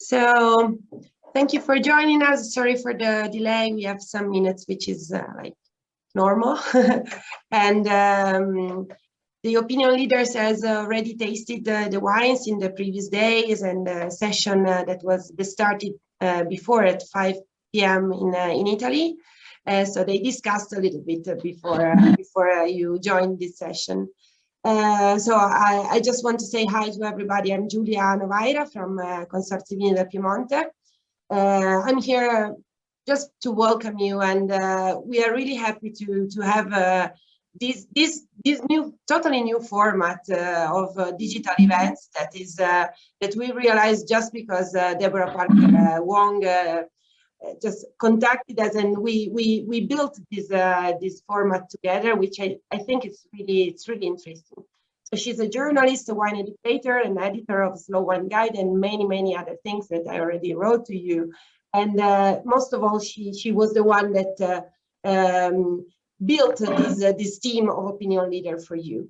So thank you for joining us. Sorry for the delay. We have some minutes, which is like normal. And the opinion leaders has already tasted the wines in the previous days, and the session that was started before at 5 p.m. in Italy. So they discussed a little bit before you joined this session. So I just want to say hi to everybody. I'm Giulia Vajra from Consorzio Vini del Piemonte. I'm here just to welcome you, and we are really happy to have this new, totally new format of digital events that we realized just because Deborah Parker Wong just contacted us, and we built this format together, which I think it's really interesting. So she's a journalist, a wine educator, and editor of Slow Wine Guide, and many other things that I already wrote to you. And most of all, she was the one that built this team of opinion leader for you.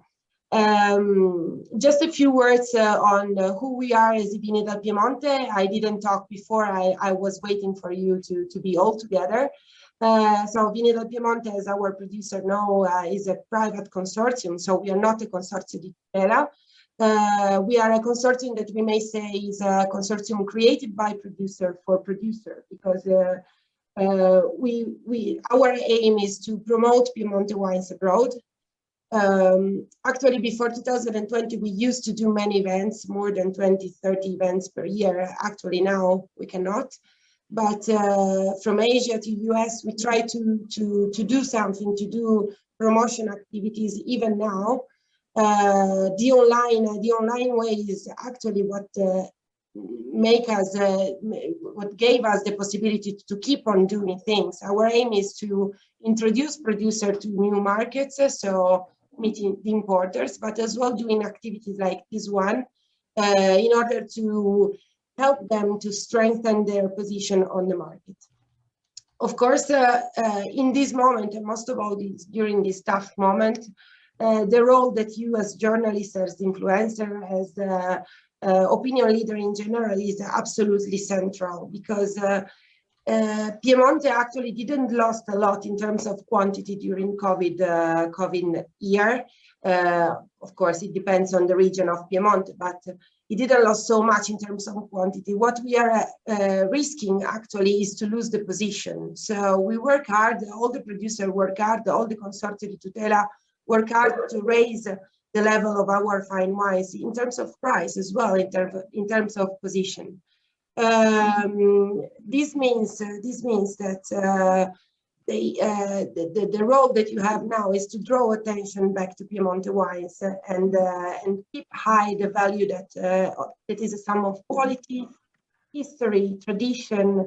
Just a few words on who we are as Vini del Piemonte. I didn't talk before. I was waiting for you to be all together. So Vini del Piemonte, as our producer know, is a private consortium. So we are not a consorzio di tutela. We are a consortium that we may say is a consortium created by producer for producer, because our aim is to promote Piemonte wines abroad. Actually, before 2020, we used to do many events, more than 20-30 events per year. Actually, now we cannot. But from Asia to US, we try to do something, to do promotion activities even now. The online way is actually what what gave us the possibility to keep on doing things. Our aim is to introduce producer to new markets, so meeting the importers, but as well doing activities like this one in order to help them to strengthen their position on the market. Of course, in this moment, and most of all during this tough moment, the role that you as journalists, as influencer, as opinion leader in general is absolutely central, because Piemonte actually didn't lost a lot in terms of quantity during COVID year. Of course, it depends on the region of Piemonte, but it didn't lose so much in terms of quantity. What we are risking actually is to lose the position. So we work hard, all the producers work hard, all the Consorzio di Tutela work hard to raise the level of our fine wines in terms of price as well, in terms of position. This means that the role that you have now is to draw attention back to Piemonte wines and keep high the value that that is a sum of quality, history, tradition,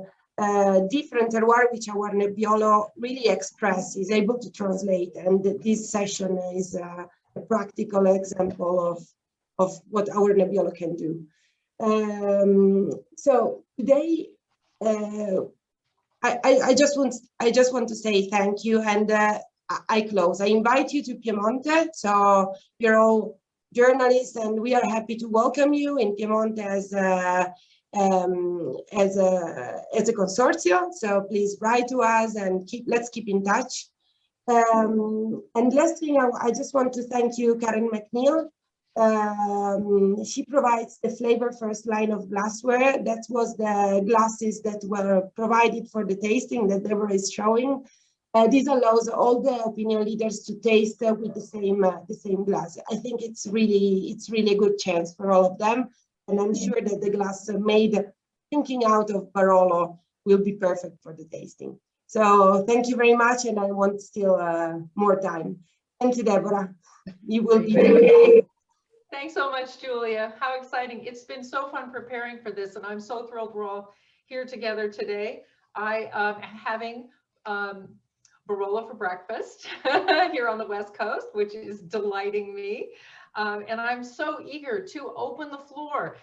different terroir which our Nebbiolo really is able to translate. And this session is a practical example of what our Nebbiolo can do. So today, I just want to say thank you, and I close. I invite you to Piemonte. So you're all journalists, and we are happy to welcome you in Piemonte as a consortium. So please write to us and let's keep in touch. And last thing, I just want to thank you, Karen McNeil. She provides the flavor first line of glassware. That was the glasses that were provided for the tasting that Deborah is showing. This allows all the opinion leaders to taste with the same glass. I think it's really a good chance for all of them, and I'm sure that the glass made thinking out of Barolo will be perfect for the tasting. So thank you very much, and I want still more time. Thank you, Deborah. You will be. Thanks so much, Giulia. How exciting. It's been so fun preparing for this, and I'm so thrilled we're all here together today. I am having Barolo for breakfast here on the West Coast, which is delighting me. And I'm so eager to open the floor,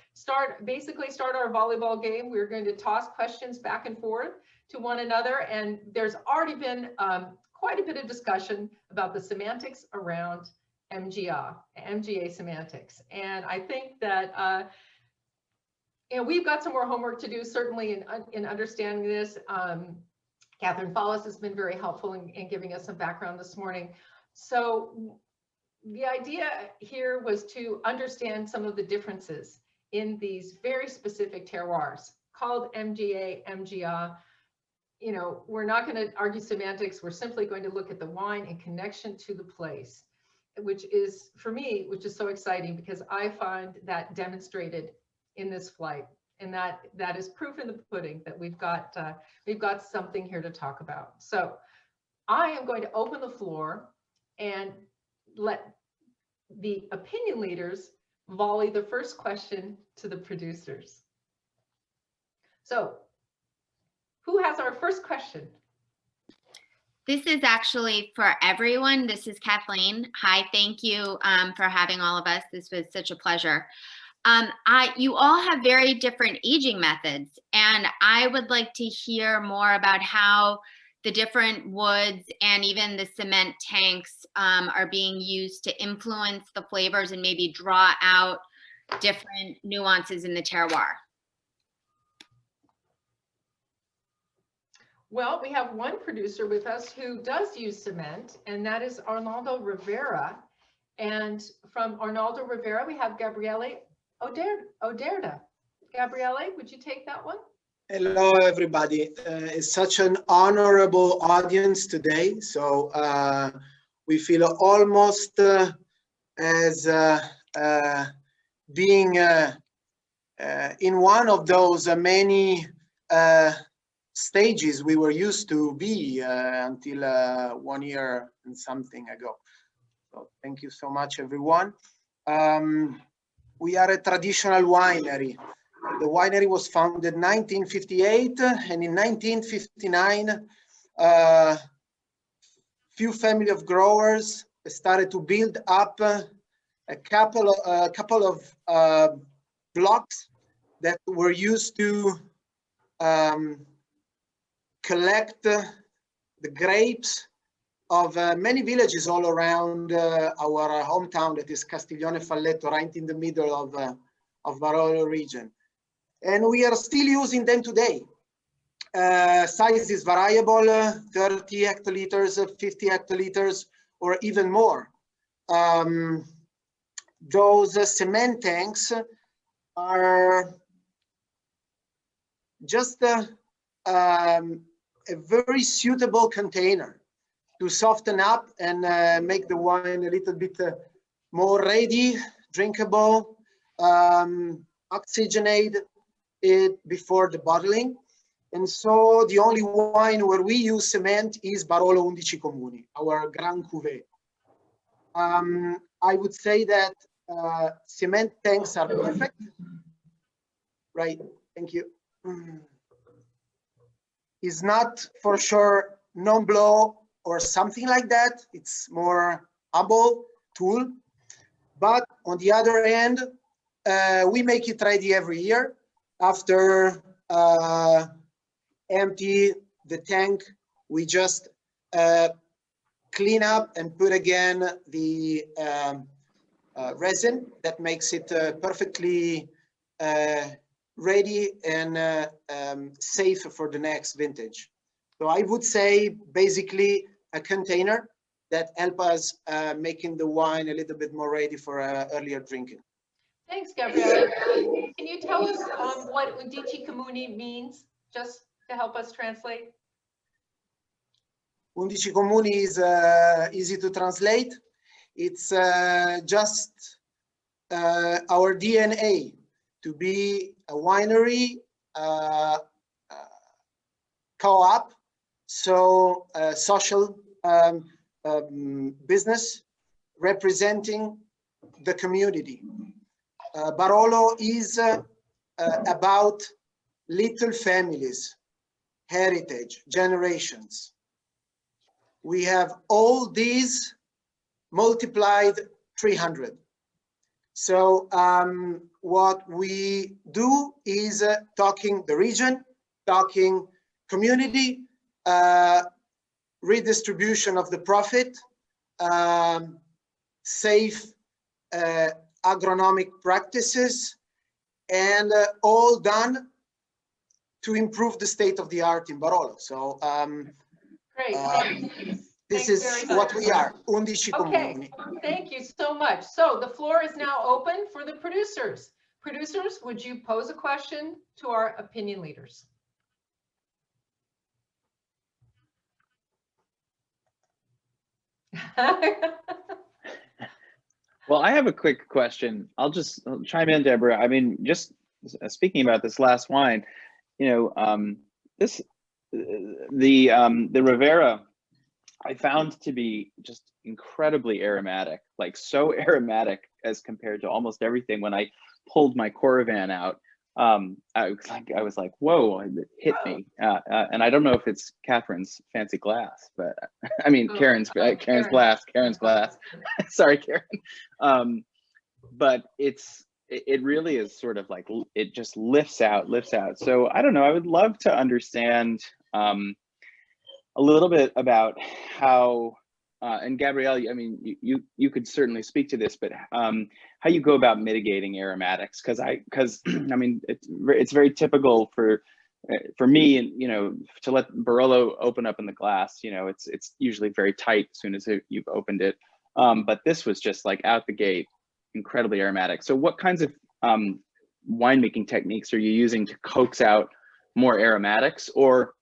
basically start our volleyball game. We're going to toss questions back and forth to one another. And there's already been quite a bit of discussion about the semantics around MGA semantics. And I think that And we've got some more homework to do, certainly in understanding this. Catherine Follis has been very helpful in giving us some background this morning. So the idea here was to understand some of the differences in these very specific terroirs called MGA, MGA. You know, we're not going to argue semantics. We're simply going to look at the wine in connection to the place, which is, for me, which is so exciting because I find that demonstrated in this flight. And that is proof in the pudding that we've got something here to talk about. So I am going to open the floor and let the opinion leaders volley the first question to the producers. So who has our first question? This is actually for everyone. This is Kathleen. Hi, thank you for having all of us. This was such a pleasure. You all have very different aging methods, and I would like to hear more about how the different woods and even the cement tanks are being used to influence the flavors and maybe draw out different nuances in the terroir. Well, we have one producer with us who does use cement, and that is Arnaldo Rivera. And from Arnaldo Rivera, we have Gabriele Oderda. Gabriele, would you take that one? Hello, everybody. It's such an honorable audience today. So we feel almost as being in one of those many stages we were used to be until 1 year and something ago. So thank you so much, everyone. We are a traditional winery. The winery was founded in 1958, and in 1959, few family of growers started to build up a couple of blocks that were used to collect the grapes of many villages all around our hometown, that is Castiglione Falletto, right in the middle of Barolo region. And we are still using them today. Size is variable, 30 hectoliters, 50 hectoliters, or even more. Those cement tanks are just a very suitable container to soften up and make the wine a little bit more ready, drinkable, oxygenate it before the bottling. And so the only wine where we use cement is Barolo Undicicomuni, our Grand Cuvée. I would say that cement tanks are perfect. Right, thank you. Is not for sure non-blow or something like that. It's more humble tool. But on the other hand, we make it ready every year. After empty the tank, we just clean up and put again the resin that makes it perfectly ready and safe for the next vintage. So I would say basically a container that help us making the wine a little bit more ready for earlier drinking. Thanks, Gabriele. Can you tell us what Undicicomuni means, just to help us translate? Undicicomuni is easy to translate. It's just our DNA to be a winery, co-op, so social business representing the community. Barolo is about little families, heritage, generations. We have all these multiplied 300. So what we do is talking the region, talking community, redistribution of the profit, safe agronomic practices, and all done to improve the state of the art in Barolo. So Great. this Thanks is very what much. we are, Undicicomuni. Okay, thank you so much. So the floor is now open for the producers. Producers, would you pose a question to our opinion leaders? Well, I have a quick question. I'll chime in, Deborah. I mean, just speaking about this last wine, you know, the Ravera, I found to be just incredibly aromatic, like so aromatic as compared to almost everything. When I pulled my Coravan out, I was like, whoa, it hit me. And I don't know if it's Catherine's fancy glass, but I mean, Karen's glass. Sorry, Karen. But it really is sort of like, it just lifts out. So I don't know, I would love to understand a little bit about how, and Gabrielle, I mean, you could certainly speak to this, but how you go about mitigating aromatics, because I mean, it's very typical for me, and you know, to let Barolo open up in the glass, you know, it's usually very tight as soon as you've opened it, but this was just like out the gate, incredibly aromatic. So what kinds of winemaking techniques are you using to coax out more aromatics, or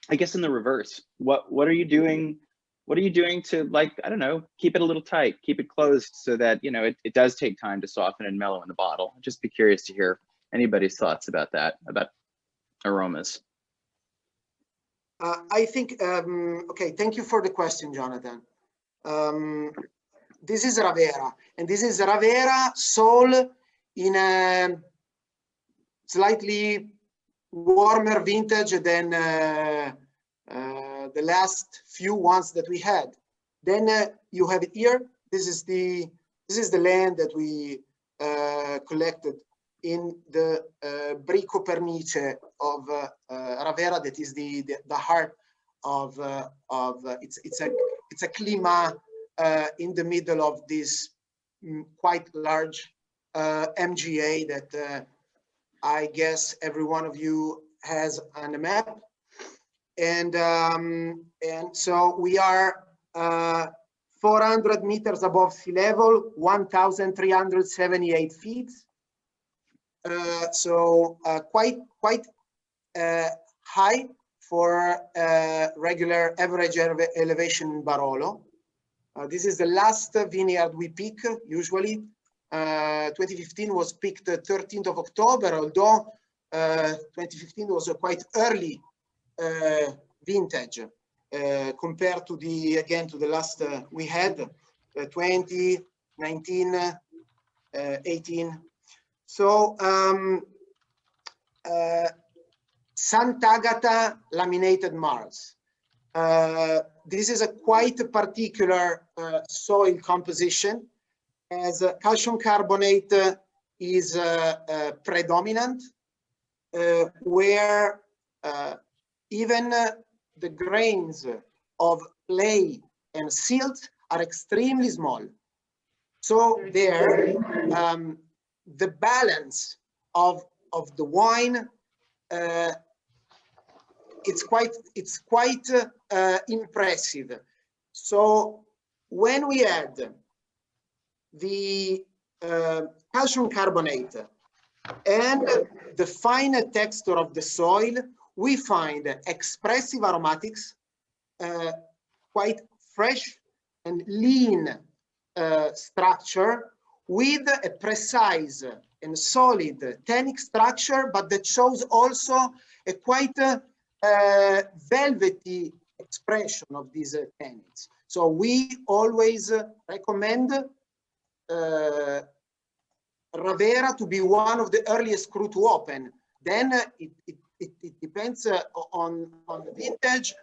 I guess in the reverse, what are you doing? What are you doing to, like, I don't know, keep it a little tight, keep it closed so that, you know, it does take time to soften and mellow in the bottle? I'd just be curious to hear anybody's thoughts about that, about aromas. I think, okay, thank you for the question, Jonathan. This is Ravera, and this is Ravera sold in a slightly warmer vintage than the last few ones that we had. Then you have it here. This is the land that we collected in the Bricco Pernice of Ravera. That is the heart of it's a clima in the middle of this quite large MGA that I guess every one of you has on the map. And so we are 400 meters above sea level, 1,378 feet. So quite high for regular average elevation in Barolo. This is the last vineyard we pick usually. 2015 was picked the 13th of October, although 2015 was a quite early vintage compared to the last we had 20, 19, 18. So Sant'Agata laminated marls. This is a quite particular soil composition, as calcium carbonate is predominant, where even the grains of clay and silt are extremely small. So there, the balance of the wine, it's quite impressive. So when we add the calcium carbonate and the finer texture of the soil, we find expressive aromatics, quite fresh and lean structure with a precise and solid tannic structure, but that shows also a quite velvety expression of these tannics. So we always recommend Ravera to be one of the earliest cru to open. Then it depends on the vintage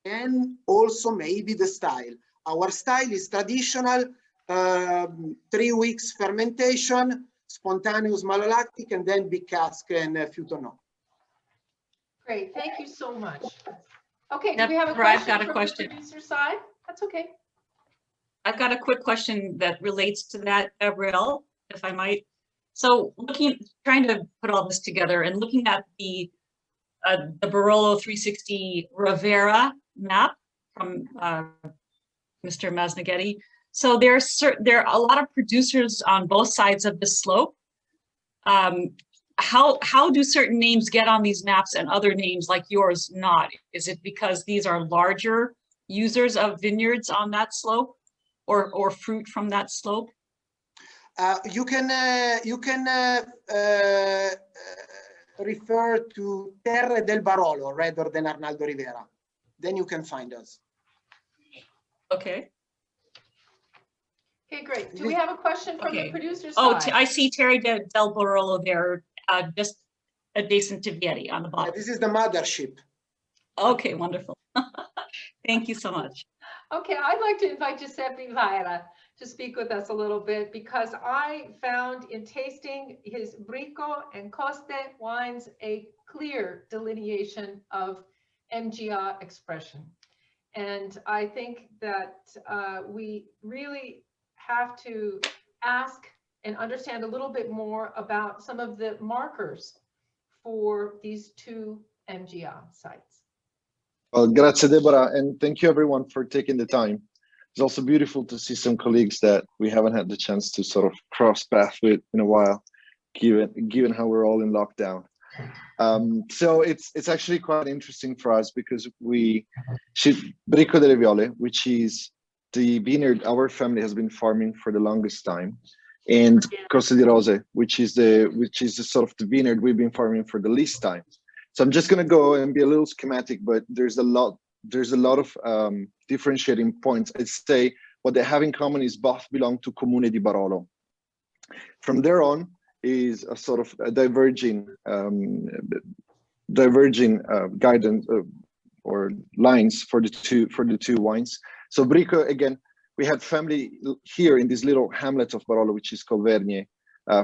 and also maybe the style. Our style is traditional, 3 weeks fermentation, spontaneous malolactic, and then big cask and Feutonneau. Great, thank you so much. Okay, do Yep, we have a I've question got a from question. the producer side? That's okay. I've got a quick question that relates to that, Gabrielle, if I might. So trying to put all this together and looking at the Barolo 360 Ravera map from Mr. Masnaghetti. So there are a lot of producers on both sides of the slope. How do certain names get on these maps and other names like yours not? Is it because these are larger users of vineyards on that slope, or fruit from that slope? You can refer to Terre del Barolo rather than Arnaldo Rivera. Then you can find us. Okay. Okay, great. Do we have a question from the producer Oh, side? I see Terre del Barolo there, just adjacent to Vini on the bottom. This is the mothership. Okay, wonderful. Thank you so much. Okay, I'd like to invite Giuseppe Vajra to speak with us a little bit, because I found in tasting his Bricco and Coste wines a clear delineation of MGA expression. And I think that we really have to ask and understand a little bit more about some of the markers for these two MGA sites. Well, grazie Deborah, and thank you everyone for taking the time. It's also beautiful to see some colleagues that we haven't had the chance to sort of cross paths with in a while, given how we're all in lockdown. So it's actually quite interesting for us because Bricco delle Viole, which is the vineyard our family has been farming for the longest time, and Coste di Rose, which is the sort of the vineyard we've been farming for the least time. So I'm just going to go and be a little schematic, but there's a lot of differentiating points. I'd say what they have in common is both belong to Comune di Barolo. From there on is a sort of a diverging guidance or lines for the two wines. So Bricco, again, we had family here in this little hamlet of Barolo, which is called Vergne,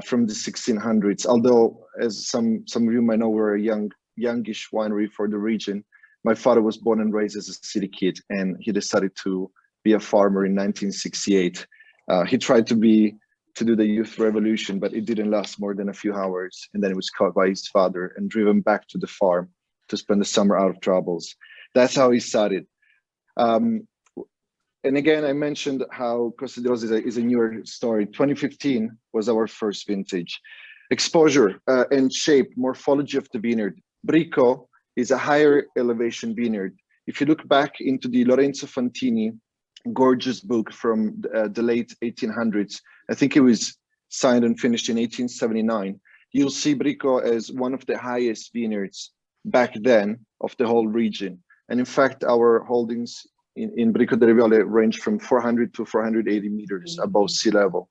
from the 1600s. Although, as some of you might know, we're a youngish winery for the region. My father was born and raised as a city kid, and he decided to be a farmer in 1968. He tried to do the youth revolution, but it didn't last more than a few hours. And then he was caught by his father and driven back to the farm to spend the summer out of troubles. That's how he started. And again, I mentioned how Coste di Rose is a newer story. 2015 was our first vintage. Exposure and shape, morphology of the vineyard. Bricco is a higher elevation vineyard. If you look back into the Lorenzo Fantini gorgeous book from the late 1800s, I think it was signed and finished in 1879, you'll see Bricco as one of the highest vineyards back then of the whole region. And in fact, our holdings in Bricco delle Viole range from 400 to 480 meters above sea level.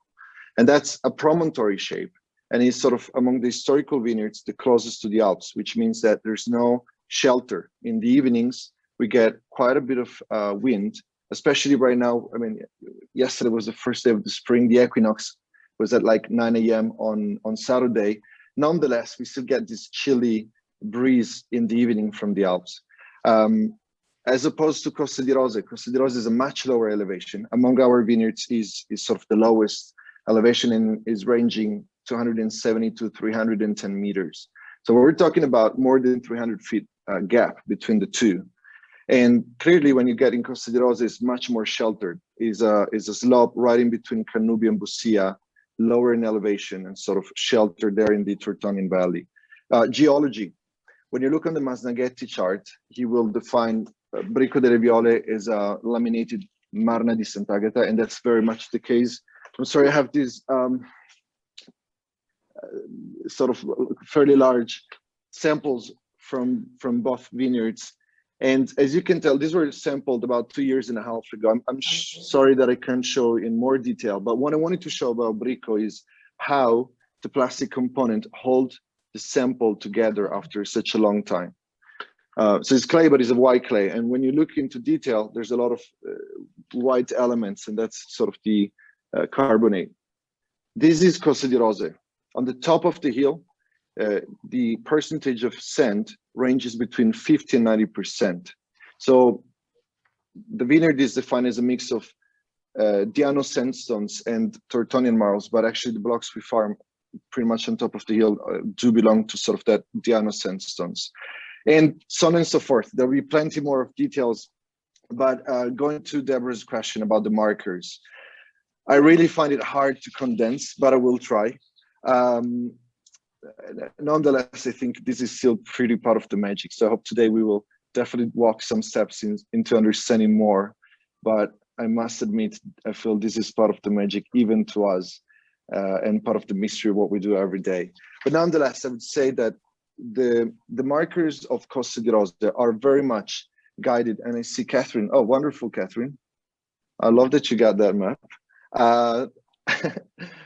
And that's a promontory shape. And it's sort of among the historical vineyards, the closest to the Alps, which means that there's no shelter. In the evenings, we get quite a bit of wind, especially right now. I mean, yesterday was the first day of the spring. The equinox was at like 9 a.m. on Saturday. Nonetheless, we still get this chilly breeze in the evening from the Alps. As opposed to Coste di Rose. Coste di Rose is a much lower elevation. Among our vineyards is sort of the lowest elevation and is ranging 270 to 310 meters. So we're talking about more than 300 feet gap between the two. And clearly when you get in Coste di Rose, it's much more sheltered. Is a slope right in between Cannubi and Bussia, lower in elevation and sort of sheltered there in the Tortonian Valley. Geology. When you look on the Masnaghetti chart, he will define Bricco delle Viole as a laminated Marna di Sant'Agata, and that's very much the case. I'm sorry, I have these sort of fairly large samples from both vineyards. And as you can tell, these were sampled about 2.5 years ago. I'm sorry that I can't show in more detail, but what I wanted to show about Bricco is how the plastic component hold the sample together after such a long time. So it's clay, but it's a white clay. And when you look into detail, there's a lot of white elements, and that's sort of the carbonate. This is Coste di Rose. On the top of the hill, the percentage of sand ranges between 50 and 90%. So the vineyard is defined as a mix of Diano sandstones and Tortonian marls, but actually the blocks we farm pretty much on top of the hill do belong to sort of that Diano sandstones, and so on and so forth. There'll be plenty more of details, but going to Deborah's question about the markers, I really find it hard to condense, but I will try. Nonetheless, I think this is still pretty part of the magic. So I hope today we will definitely walk some steps into understanding more, but I must admit, I feel this is part of the magic even to us, and part of the mystery of what we do every day. But nonetheless, I would say that the markers of Costa di Rose are very much guided, and I see Catherine. Oh, wonderful, Catherine. I love that you got that map.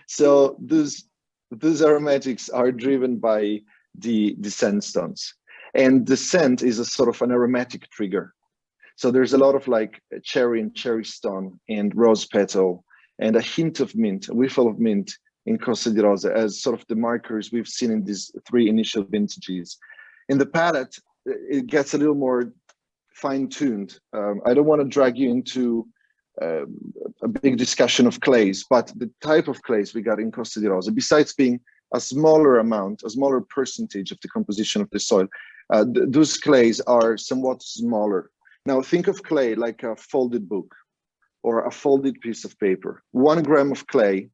So those aromatics are driven by the sandstones, and the scent is a sort of an aromatic trigger. So there's a lot of like cherry and cherry stone and rose petal and a hint of mint, a whiffle of mint in Costa di Rose as sort of the markers we've seen in these 3 initial vintages. In the palate, it gets a little more fine-tuned. I don't want to drag you into a big discussion of clays, but the type of clays we got in Costa di Rose, besides being a smaller amount, a smaller percentage of the composition of the soil, those clays are somewhat smaller. Now think of clay like a folded book or a folded piece of paper. 1 gram of clay,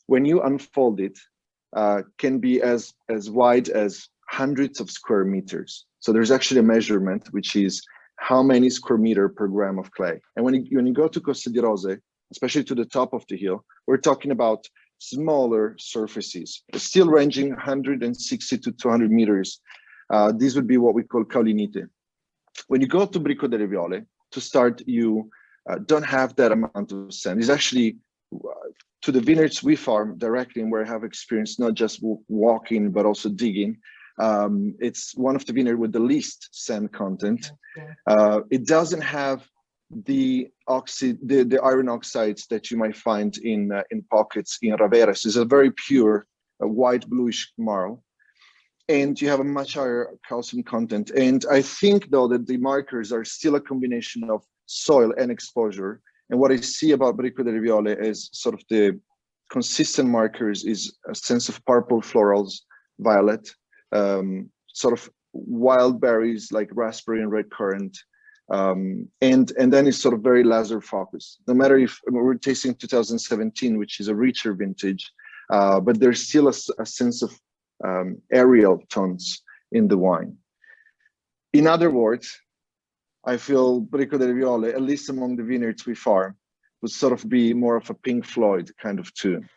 when you unfold it, can be as wide as hundreds of square meters. So there's actually a measurement, which is how many square meter per gram of clay. And when you go to Costa di Rose, especially to the top of the hill, we're talking about smaller surfaces, still ranging 160 to 200 meters. These would be what we call caulinite. When you go to Bricco delle Viole, to start, you don't have that amount of sand. It's actually, to the vineyards we farm directly and where I have experience, not just walking, but also digging, it's one of the vineyards with the least sand content. It doesn't have the iron oxides that you might find in pockets in Ravera. So it's a very pure, white bluish marl. And you have a much higher calcium content. And I think, though, that the markers are still a combination of soil and exposure. And what I see about Bricco delle Viole is sort of the consistent markers is a sense of purple florals, violet, sort of wild berries like raspberry and red currant. And then it's sort of very laser focused. No matter if we're tasting 2017, which is a richer vintage, but there's still a sense of aerial tones in the wine. In other words, I feel Bricco delle Viole, at least among the vineyards we farm, would sort of be more of a Pink Floyd kind of tune.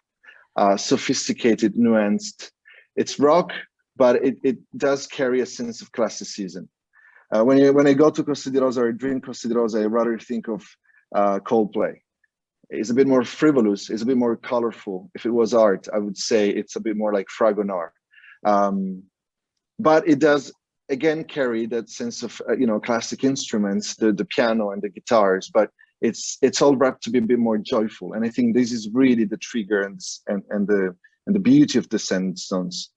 Sophisticated, nuanced. It's rock, but it does carry a sense of classicism. When I go to Costa di Rose or drink Costa di Rose, I rather think of Coldplay. It's a bit more frivolous, it's a bit more colorful. If it was art, I would say it's a bit more like Fragonard. But it does again carry that sense of classic instruments, the piano and the guitars, but it's all wrapped to be a bit more joyful. And I think this is really the trigger and the beauty of the sandstones.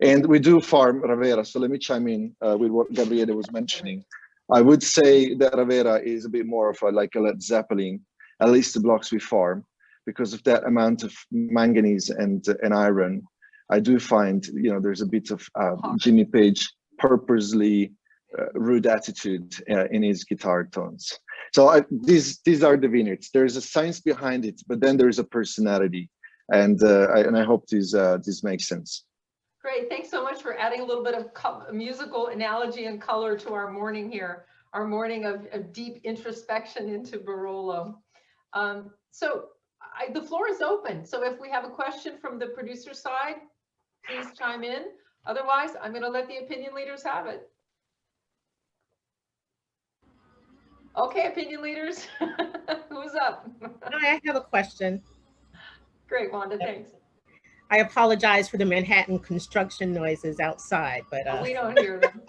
And we do farm Ravera, so let me chime in with what Gabriele was mentioning. I would say that Ravera is a bit more of like a Led Zeppelin, at least the blocks we farm, because of that amount of manganese and iron. I do find, there's a bit of Jimmy Page purposely rude attitude in his guitar tones. So these are the vineyards. There's a science behind it, but then there's a personality, and I hope this makes sense. Great, thanks so much for adding a little bit of musical analogy and color to our morning here, our morning of deep introspection into Barolo. So the floor is open. So if we have a question from the producer side, please chime in. Otherwise, I'm going to let the opinion leaders have it. Okay, opinion leaders, who's up? I have a question. Great, Wanda, thanks. I apologize for the Manhattan construction noises outside, but we don't hear them.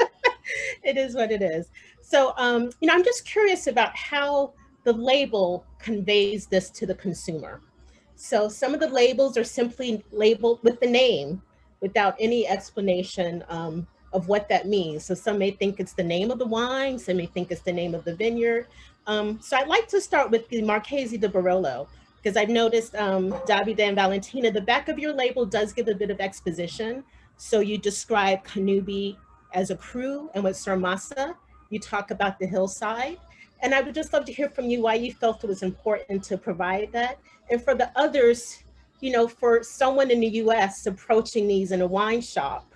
It is what it is. So, I'm just curious about how the label conveys this to the consumer. So some of the labels are simply labeled with the name without any explanation of what that means. So some may think it's the name of the wine, some may think it's the name of the vineyard. So I'd like to start with the Marchesi di Barolo. because I've noticed, Davide and Valentina, the back of your label does give a bit of exposition. So you describe Canubi as a crew, and with Sormassa, you talk about the hillside. And I would just love to hear from you why you felt it was important to provide that. And for the others, you know, for someone in the US approaching these in a wine shop,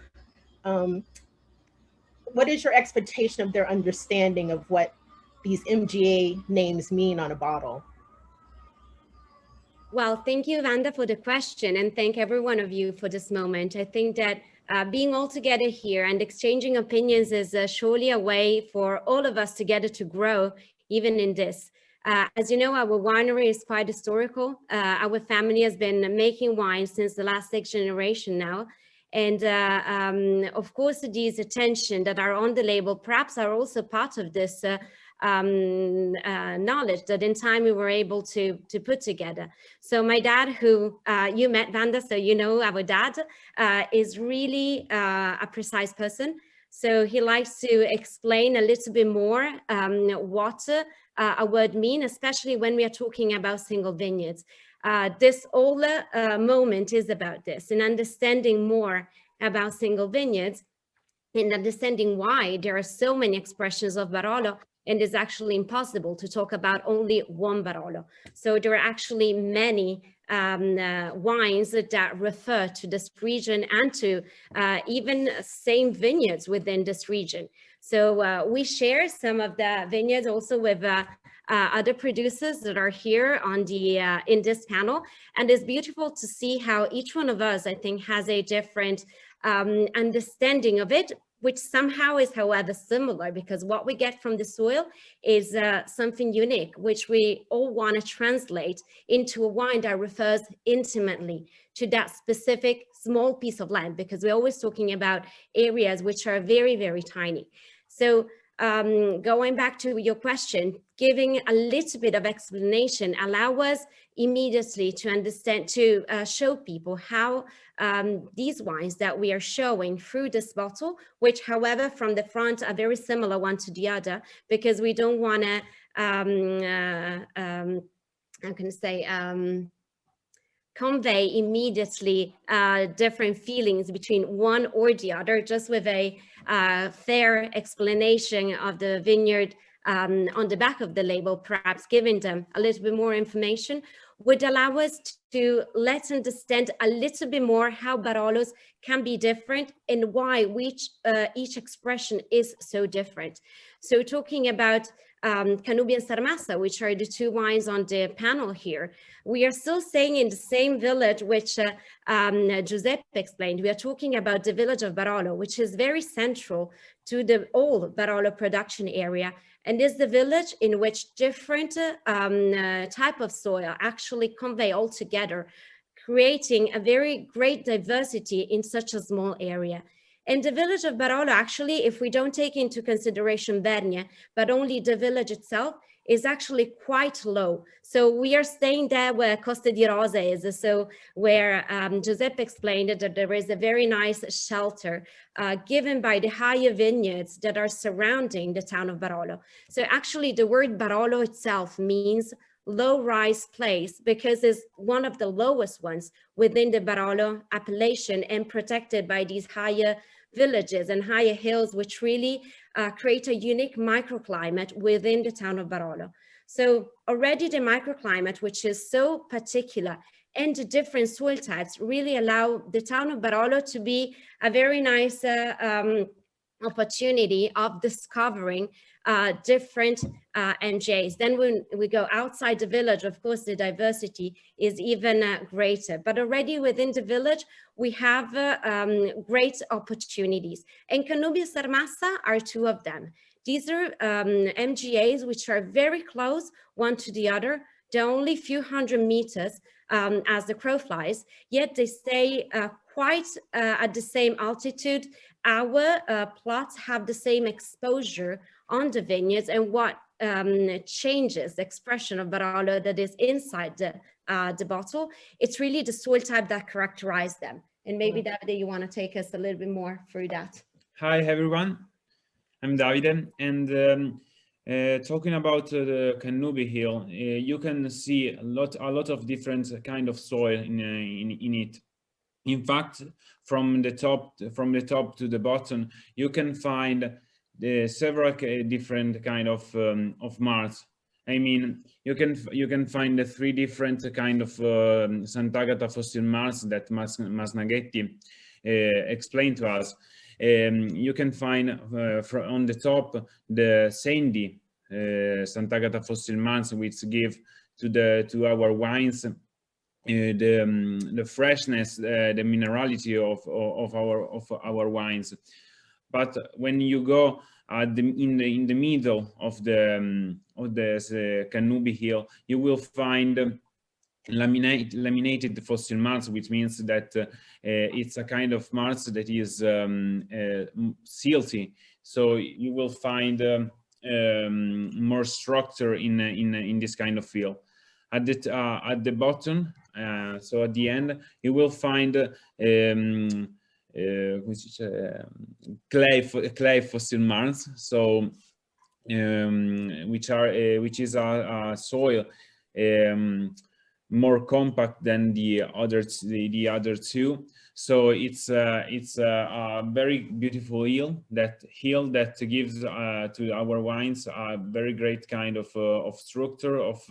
what is your expectation of their understanding of what these MGA names mean on a bottle? Well, thank you, Vanda, for the question, and thank every one of you for this moment. I think that being all together here and exchanging opinions is surely a way for all of us together to grow, even in this. As you know, our winery is quite historical. Our family has been making wine since the last 6 generations now. And of course, these attention that are on the label perhaps are also part of this knowledge that in time we were able to put together. So my dad, who you met, Vanda, so you know our dad, is really a precise person. So he likes to explain a little bit more what a word means, especially when we are talking about single vineyards. This whole moment is about this, and understanding more about single vineyards and understanding why there are so many expressions of Barolo, and it's actually impossible to talk about only one Barolo. So there are actually many wines that refer to this region and to even same vineyards within this region. So we share some of the vineyards also with other producers that are here on the in this panel, and it's beautiful to see how each one of us, I think, has a different understanding of it, which somehow is, however, similar, because what we get from the soil is something unique, which we all want to translate into a wine that refers intimately to that specific small piece of land, because we're always talking about areas which are very, very tiny. So going back to your question, giving a little bit of explanation allow us immediately to understand, to show people how these wines that we are showing through this bottle, which however from the front are very similar one to the other, because we don't want to, how can I say, convey immediately different feelings between one or the other, just with a fair explanation of the vineyard on the back of the label, perhaps giving them a little bit more information, would allow us to let's understand a little bit more how Barolos can be different and why each expression is so different. So talking about Canubi and Sormassa, which are the two wines on the panel here, we are still staying in the same village, which Giuseppe explained. We are talking about the village of Barolo, which is very central to the old Barolo production area, and is the village in which different type of soil actually convey all together, creating a very great diversity in such a small area. And the village of Barolo, actually, if we don't take into consideration Vergne, but only the village itself, is actually quite low. So we are staying there where Costa di Rosa is, so where Giuseppe explained that there is a very nice shelter given by the higher vineyards that are surrounding the town of Barolo. So actually the word Barolo itself means low-rise place, because it's one of the lowest ones within the Barolo appellation and protected by these higher villages and higher hills, which really create a unique microclimate within the town of Barolo. So already the microclimate, which is so particular, and the different soil types really allow the town of Barolo to be a very nice opportunity of discovering different MJs. Then when we go outside the village, of course, the diversity is even greater. But already within the village, we have great opportunities. And Canubi and Sormassa are two of them. These are MGAs which are very close one to the other. They're only a few hundred meters as the crow flies, yet they stay quite at the same altitude. Our plots have the same exposure on the vineyards, and what changes the expression of Barolo that is inside the bottle, it's really the soil type that characterize them. And maybe Davide, you want to take us a little bit more through that. Hi everyone, I'm Davide, and Talking about the Canubi Hill, you can see a lot of different kind of soil in it. In fact, from the top to the bottom, you can find several different kind of marls. I mean, you can find the 3 different kind of Sant'Agata fossil marls that Masnaghetti explained to us. You can find on the top the sandy Sant'Agata fossil marls, which give to our wines the freshness, the minerality of our wines. But when you go in the middle of the Canubi Hill, you will find laminated fossil marls, which means that it's a kind of marls that is silty. So you will find more structure in this kind of field. At the bottom, so at the end, you will find clay fossil marls. So which is a soil more compact than the other 2. So it's a very beautiful hill that gives to our wines a very great kind of structure, of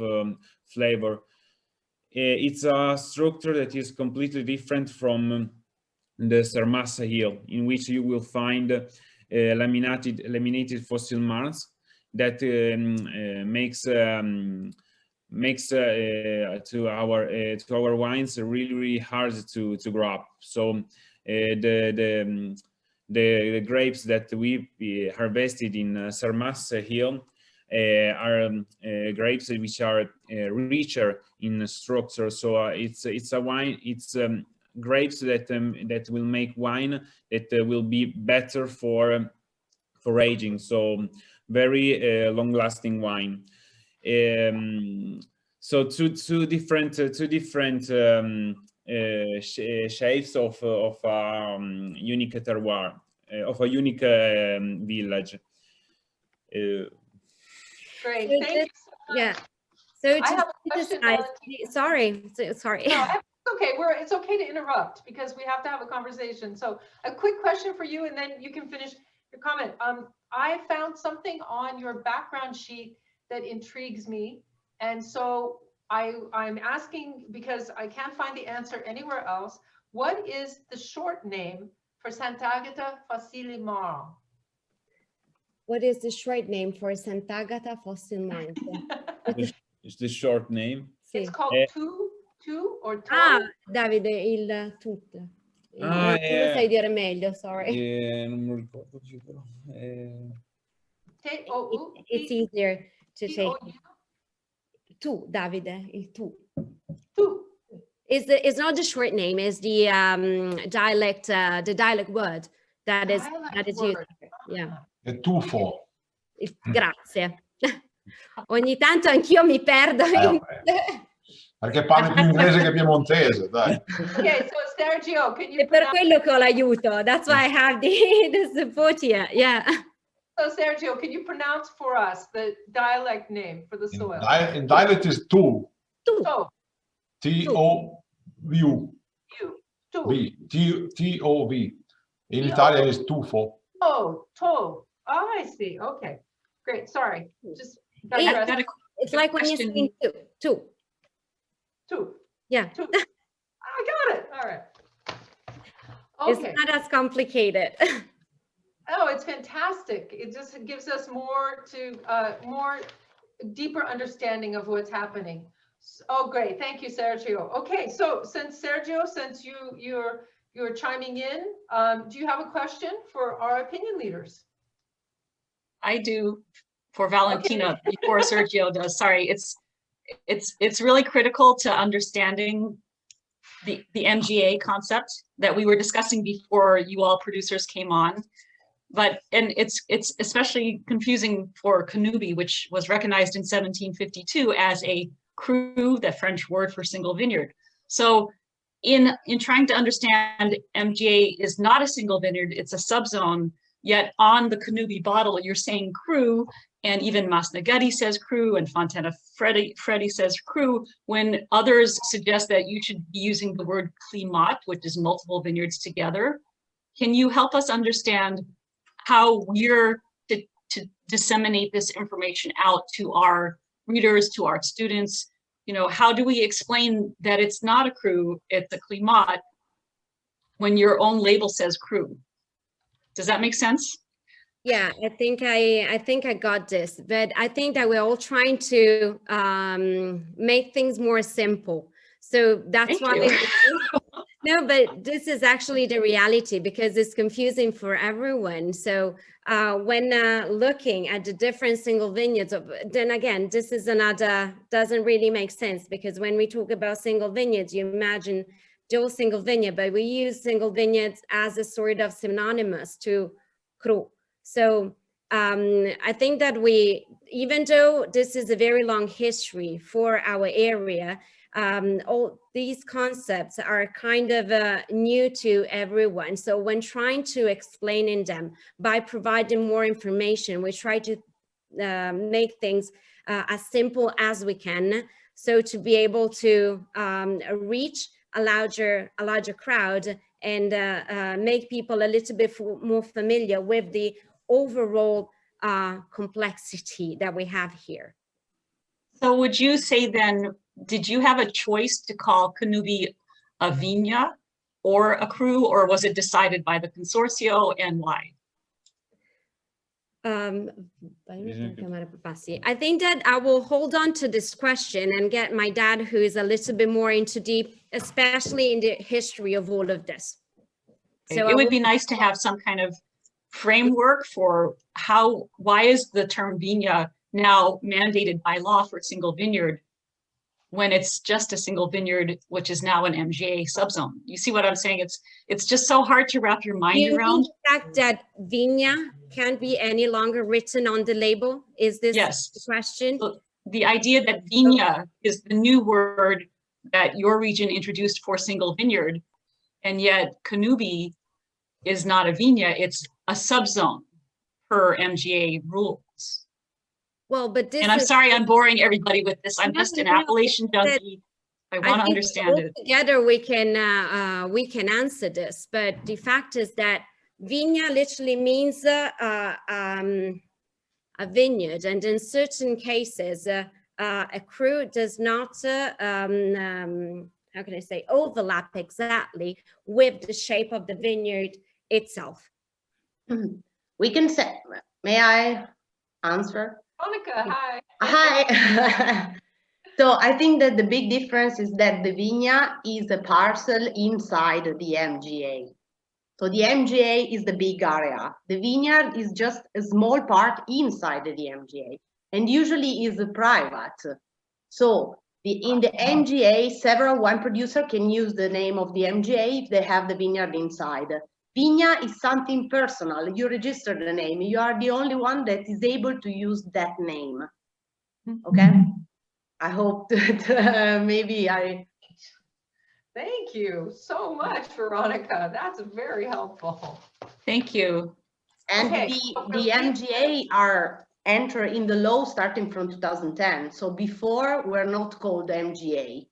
flavor. It's a structure that is completely different from the Sarmassa Hill, in which you will find laminated fossil marls that makes to our wines really hard to grow up. So the grapes that we harvested in Sarmassa Hill are grapes which are richer in structure. So it's a wine. It's grapes that will make wine that will be better for aging. So very long-lasting wine. So two different shapes of unique terroir, of a unique village. Great, So thank you. Yeah. So I have a question, sorry. No, okay. It's okay to interrupt because we have to have a conversation. So a quick question for you, and then you can finish your comment. I found something on your background sheet that intrigues me, and so I'm asking because I can't find the answer anywhere else. What is the short name for Sant'Agata fossili marl? What is the short name for Sant'Agata fossil marl? It's the short name. It's called tu or to? Davide, il tutto. Tu lo sai dire meglio, sorry. Non me lo ricordo più, però. It's easier to take. Tu, Davide, il tu. Tu. It's not the short name, it's the dialect word that is used. Yeah. È tufo. Grazie. Ogni tanto anch'io mi perdo. Perché parli più inglese che piemontese, dai. Okay, so Sergio, can you? È per quello che ho l'aiuto. That's why I have the support here. Yeah. So Sergio, can you pronounce for us the dialect name for the soil? In dialect is tu. So. T-O-V. T-O-V. In Italian is tufo. Oh, to. Oh, I see. Okay, great. Sorry, just it's like when you say two. Yeah. Two. I got it. All right. Okay. It's not as complicated. Oh, it's fantastic. It just gives us more deeper understanding of what's happening. Oh, great. Thank you, Sergio. Okay, so since you're chiming in, do you have a question for our opinion leaders? I do, for Valentina, okay. Before Sergio does. Sorry, it's really critical to understanding the MGA concept that we were discussing before you all producers came on. And it's especially confusing for Canubi, which was recognized in 1752 as a cru, the French word for single vineyard. So in trying to understand MGA is not a single vineyard, it's a subzone, Yet on the Canubi bottle, you're saying cru, and even Masnaghetti says cru, and Fontana Freddy says cru, when others suggest that you should be using the word climat, which is multiple vineyards together. Can you help us understand how we're to disseminate this information out to our readers, to our students? You know, how do we explain that it's not a cru, it's a climat, when your own label says cru? Does that make sense? Yeah, I think I got this, but I think that we're all trying to make things more simple. So that's why. No, but this is actually the reality, because it's confusing for everyone. So when looking at the different single vineyards, then again, this is another, doesn't really make sense, because when we talk about single vineyards, you imagine dual single vineyard, but we use single vineyards as a sort of synonymous to cru. So I think that even though this is a very long history for our area, all these concepts are kind of new to everyone. So when trying to explain in them by providing more information, we try to make things as simple as we can, so to be able to reach a larger crowd and make people a little bit more familiar with the overall complexity that we have here. So would you say then, did you have a choice to call Canubi a vigna or a cru, or was it decided by the Consorzio, and why? I think that I will hold on to this question and get my dad, who is a little bit more into deep, especially in the history of all of this. So it would be nice to have some kind of framework for why is the term vigna now mandated by law for single vineyard, when it's just a single vineyard, which is now an MGA subzone. You see what I'm saying? It's just so hard to wrap your mind around. The fact that vigna can't be any longer written on the label, is this the question? So the idea that vigna is the new word that your region introduced for single vineyard, and yet Canubi is not a vigna, it's a subzone per MGA rules. Well, but this, and I'm sorry I'm boring everybody with this. I'm just an appellation junkie. I want to understand it. Together we can answer this, but the fact is that vigna literally means a vineyard, and in certain cases a cru does not how can I say, overlap exactly with the shape of the vineyard itself. We can say, may I answer? Monica, hi. Hi. So I think that the big difference is that the vigna is a parcel inside the MGA. So the MGA is the big area. The vineyard is just a small part inside the MGA, and usually is private. So in the MGA, one producer can use the name of the MGA if they have the vineyard inside. Vigna is something personal. You register the name. You are the only one that is able to use that name. Okay? I hope that maybe I... Thank you so much, Veronica. That's very helpful. Thank you. And the MGA are entered in the law starting from 2010. So before we're not called MGA,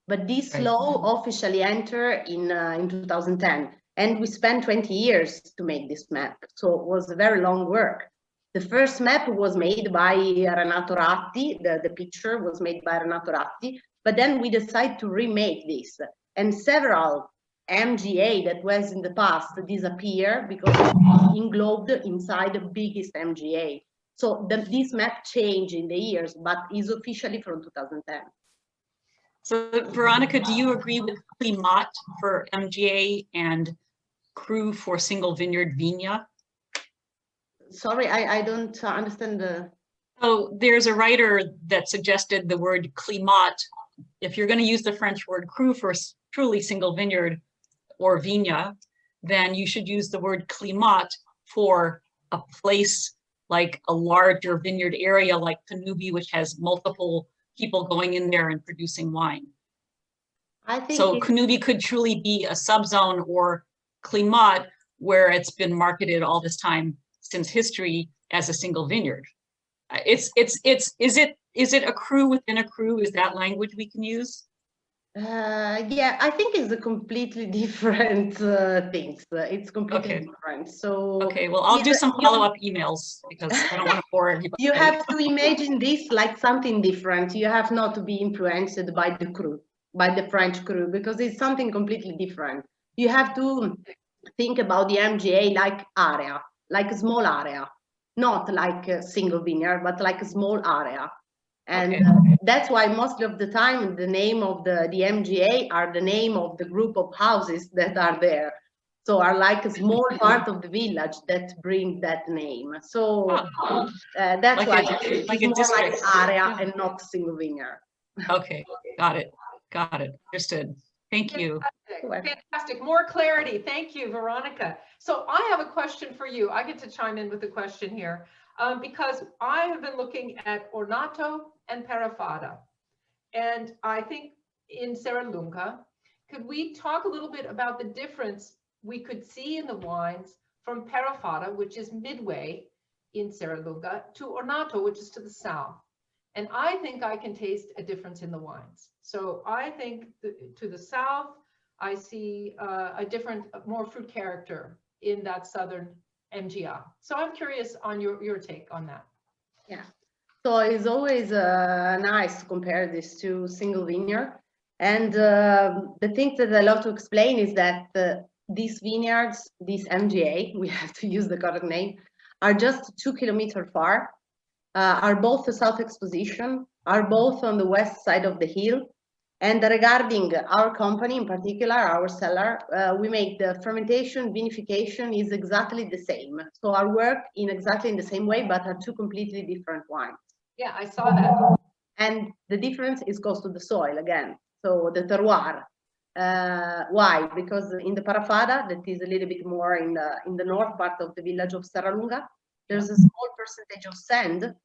but this law officially entered in 2010. And we spent 20 years to make this map. So it was a very long work. The first map was made by Renato Ratti. The picture was made by Renato Ratti. But then we decided to remake this. And several MGA that was in the past disappear because it was englobed inside the biggest MGA. So this map changed in the years, but is officially from 2010. So Veronica, do you agree with climat for MGA and cru for single vineyard vigna? Sorry, I don't understand the... So there's a writer that suggested the word climat. If you're going to use the French word cru for truly single vineyard or vigna, then you should use the word climat for a place like a larger vineyard area like Canubi, which has multiple people going in there and producing wine. I think so Canubi could truly be a subzone, or climat, where it's been marketed all this time since history as a single vineyard. Is it a cru within a cru? Is that language we can use? Yeah, I think it's a completely different things. It's completely different. So okay, well, I'll do some follow-up emails because I don't want to bore everybody. You have to imagine this like something different. You have not to be influenced by the cru, by the French cru, because it's something completely different. You have to think about the MGA like area, like a small area, not like a single vineyard, but like a small area. And that's why most of the time the name of the MGA are the name of the group of houses that are there. So are like a small part of the village that bring that name. So that's why it's more like area and not single vineyard. Okay, got it, understood. Thank you. Fantastic, more clarity. Thank you, Veronica. So I have a question for you. I get to chime in with a question here because I have been looking at Ornato and Parafada. And I think in Serralunga, could we talk a little bit about the difference we could see in the wines from Parafada, which is midway in Serralunga, to Ornato, which is to the south? And I think I can taste a difference in the wines. So I think to the south, I see a different, more fruit character in that southern MGA. So I'm curious on your take on that. Yeah. So it's always nice to compare these two single vineyard. And the thing that I love to explain is that these vineyards, these MGA, we have to use the correct name, are just 2 kilometers far, are both the south exposition, are both on the west side of the hill. And regarding our company in particular, our cellar, we make the fermentation, vinification is exactly the same. So our work in exactly in the same way, but are two completely different wines. Yeah, I saw that. And the difference is goes to the soil again. So the terroir. Why? Because in the Parafada, that is a little bit more in the north part of the village of Serralunga, there's a small percentage of sand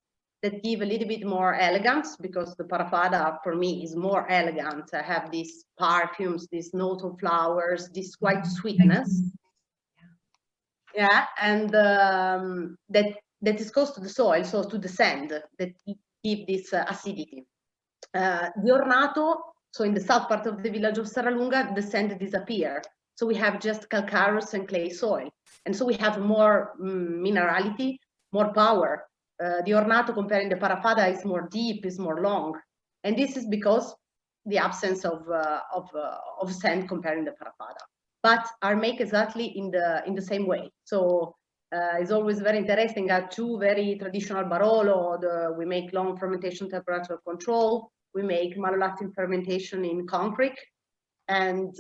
that give a little bit more elegance, because the Parafada for me is more elegant. I have these perfumes, these note of flowers, this quite sweetness. Yeah, and that is close to the soil, so to the sand that give this acidity. The Ornato, so in the south part of the village of Serralunga, the sand disappear. So we have just calcareous and clay soil. And so we have more minerality, more power. The Ornato comparing the Parafada is more deep, is more long. And this is because the absence of sand comparing the Parafada. But are made exactly in the same way. So it's always very interesting. Are two very traditional Barolo. We make long fermentation temperature control. We make malolactic fermentation in concrete, and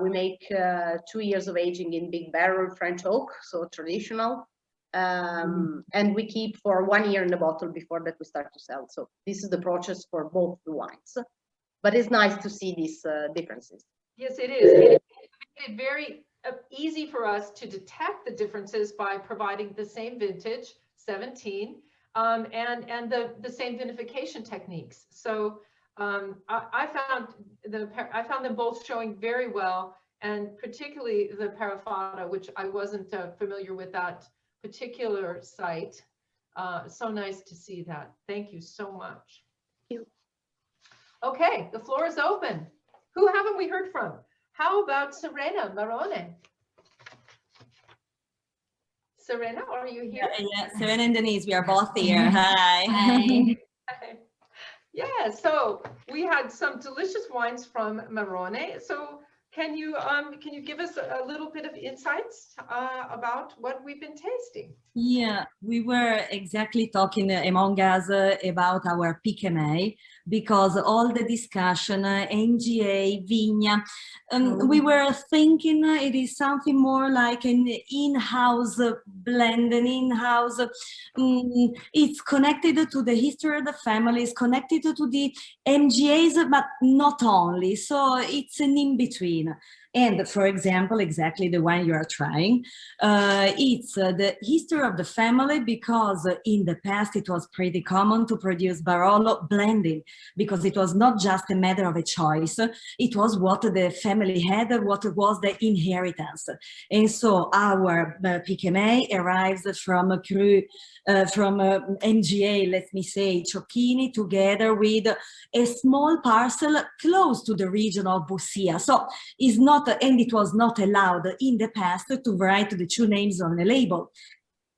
we make 2 years of aging in big barrel French oak, so traditional. And we keep for 1 year in the bottle before that we start to sell. So this is the process for both the wines. But it's nice to see these differences. Yes, it is. It's very easy for us to detect the differences by providing the same vintage, 17, and the same vinification techniques. So I found them both showing very well, and particularly the Parafada, which I wasn't familiar with that particular site. So nice to see that. Thank you so much. Thank you. Okay, the floor is open. Who haven't we heard from? How about Serena Marrone? Serena, are you here? Yeah, Serena and Denise, we are both here. Hi. Hi. Yeah, so we had some delicious wines from Marrone. So can you give us a little bit of insights about what we've been tasting? Yeah, we were exactly talking among us about our Pichemej, because all the discussion, NGA, Vigna, we were thinking it is something more like an in-house blend, an in-house, it's connected to the history of the family, it's connected to the MGAs, but not only, so it's an in-between. And for example, exactly the wine you are trying, it's the history of the family, because in the past it was pretty common to produce Barolo blending. because it was not just a matter of a choice. It was what the family had, what was the inheritance. And so our Pichemej arrives from MGA, let me say, Ciocchini, together with a small parcel close to the region of Bussia. So it's not, and it was not allowed in the past to write the two names on a label.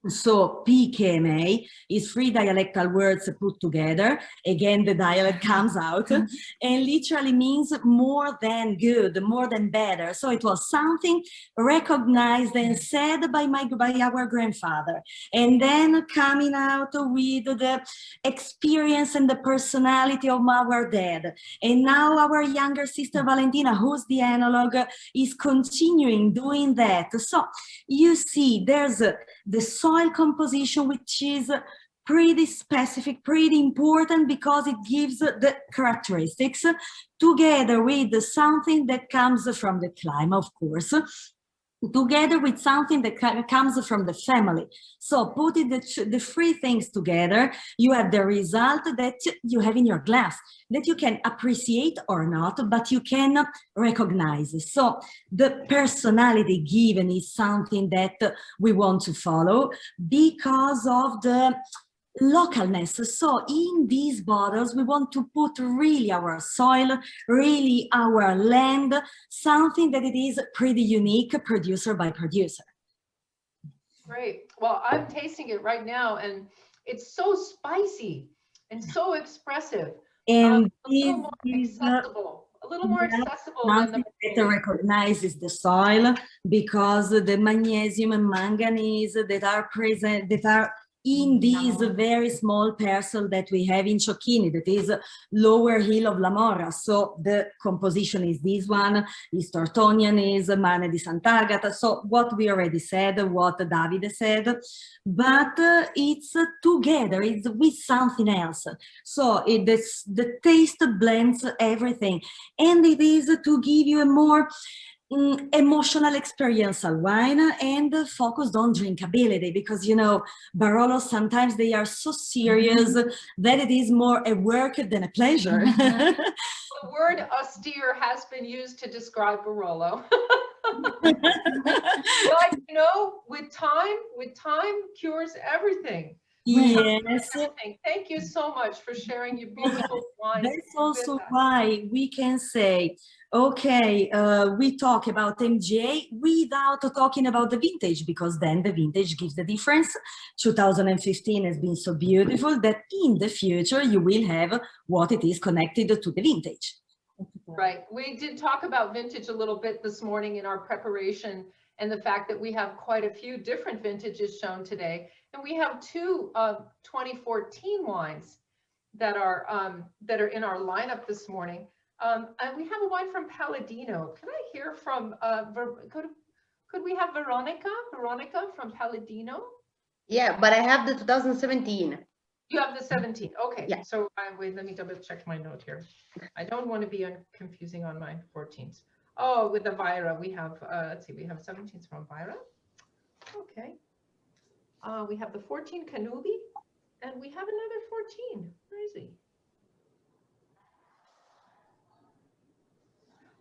So Pichemej is three dialectal words put together. Again, the dialect comes out and literally means more than good, more than better. So it was something recognized and said by our grandfather. And then coming out with the experience and the personality of our dad. And now our younger sister Valentina, who's the analog, is continuing doing that. So you see, there's the soil composition, which is pretty specific, pretty important, because it gives the characteristics together with something that comes from the climate, of course, together with something that comes from the family. So putting the three things together, you have the result that you have in your glass, that you can appreciate or not, but you can recognize. So the personality given is something that we want to follow because of the localness. So in these bottles, we want to put really our soil, really our land, something that it is pretty unique, producer by producer. Great. Well, I'm tasting it right now, and it's so spicy and so expressive. And a little more accessible. A little more accessible than the that recognizes the soil, because the magnesium and manganese that are present, that are in these very small parcel that we have in Ciocchini, that is lower hill of La Morra. So the composition is this one, is Tortonian, is Mane di Sant'Agata. So what we already said, what Davide said, but it's together, it's with something else. So the taste blends everything, and it is to give you a more emotional experiential wine and focused on drinkability, because, you know, Barolo, sometimes they are so serious that it is more a work than a pleasure. The word austere has been used to describe Barolo. But, you know, with time cures everything. Yes. Thank you so much for sharing your beautiful wines. That's also why we can say, okay, we talk about MGA without talking about the vintage, because then the vintage gives the difference. 2015 has been so beautiful that in the future you will have what it is connected to the vintage. Right. We did talk about vintage a little bit this morning in our preparation, and the fact that we have quite a few different vintages shown today. And we have two 2014 wines that are in our lineup this morning. And we have a wine from Palladino. Can I hear from, could we have Veronica from Palladino? Yeah, but I have the 2017. You have the 17. Okay. Yeah. So wait, let me double check my note here. I don't want to be confusing on my 14s. Oh, with the Vajra, we have, let's see, we have 17s from Vajra. Okay. We have the 14 Canubi, and we have another 14. Where is he?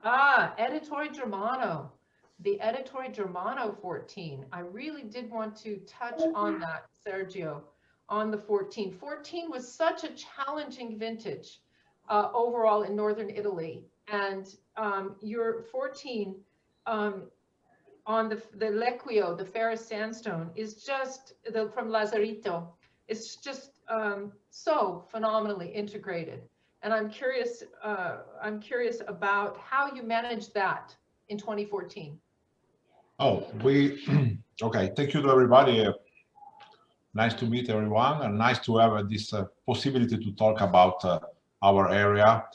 Ettore Germano. The Ettore Germano 14. I really did want to touch on that, Sergio, on the 14. 14 was such a challenging vintage overall in Northern Italy. And your 14 on the Lecquio, the Ferrous sandstone, is just from Lazzarito. It's just so phenomenally integrated. And I'm curious about how you managed that in 2014. Oh, okay. Thank you to everybody. Nice to meet everyone, and nice to have this possibility to talk about our area.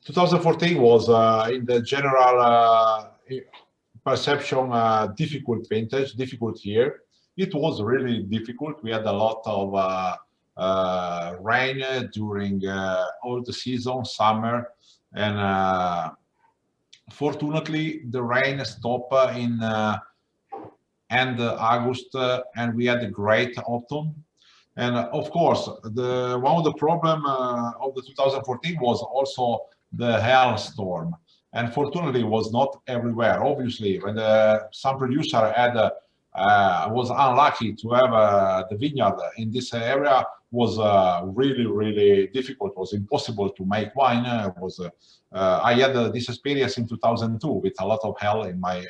2014 was, in the general perception, difficult vintage, difficult year. It was really difficult. We had a lot of rain during all the season, summer, and fortunately the rain stopped in end August, and we had a great autumn. And of course, one of the problem of the 2014 was also the hailstorm. And fortunately, it was not everywhere. Obviously, when some producer had was unlucky to have the vineyard in this area, was really, really difficult. It was impossible to make wine. I had this experience in 2002 with a lot of hail in my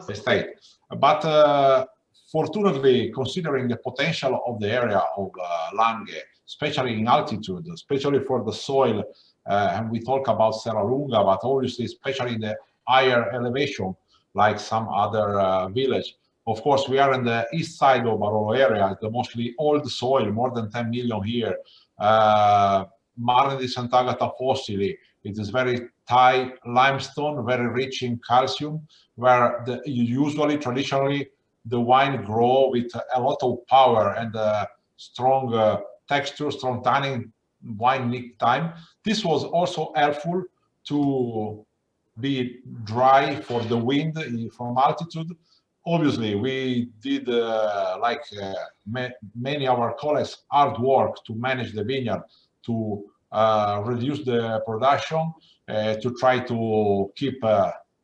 estate. But fortunately, considering the potential of the area of Langhe, especially in altitude, especially for the soil, and we talk about Serralunga, but obviously, especially in the higher elevation, like some other village. Of course, we are in the east side of Barolo area, the mostly old soil, more than 10 million here. Marne di Sant'Agata fossili, it is very Thai limestone, very rich in calcium, where usually, traditionally, the wine grow with a lot of power and strong texture, strong tannin, wine nick time. This was also helpful to be dry for the wind from altitude. Obviously, we did, many of our colleagues, hard work to manage the vineyard, to reduce the production, to try to keep,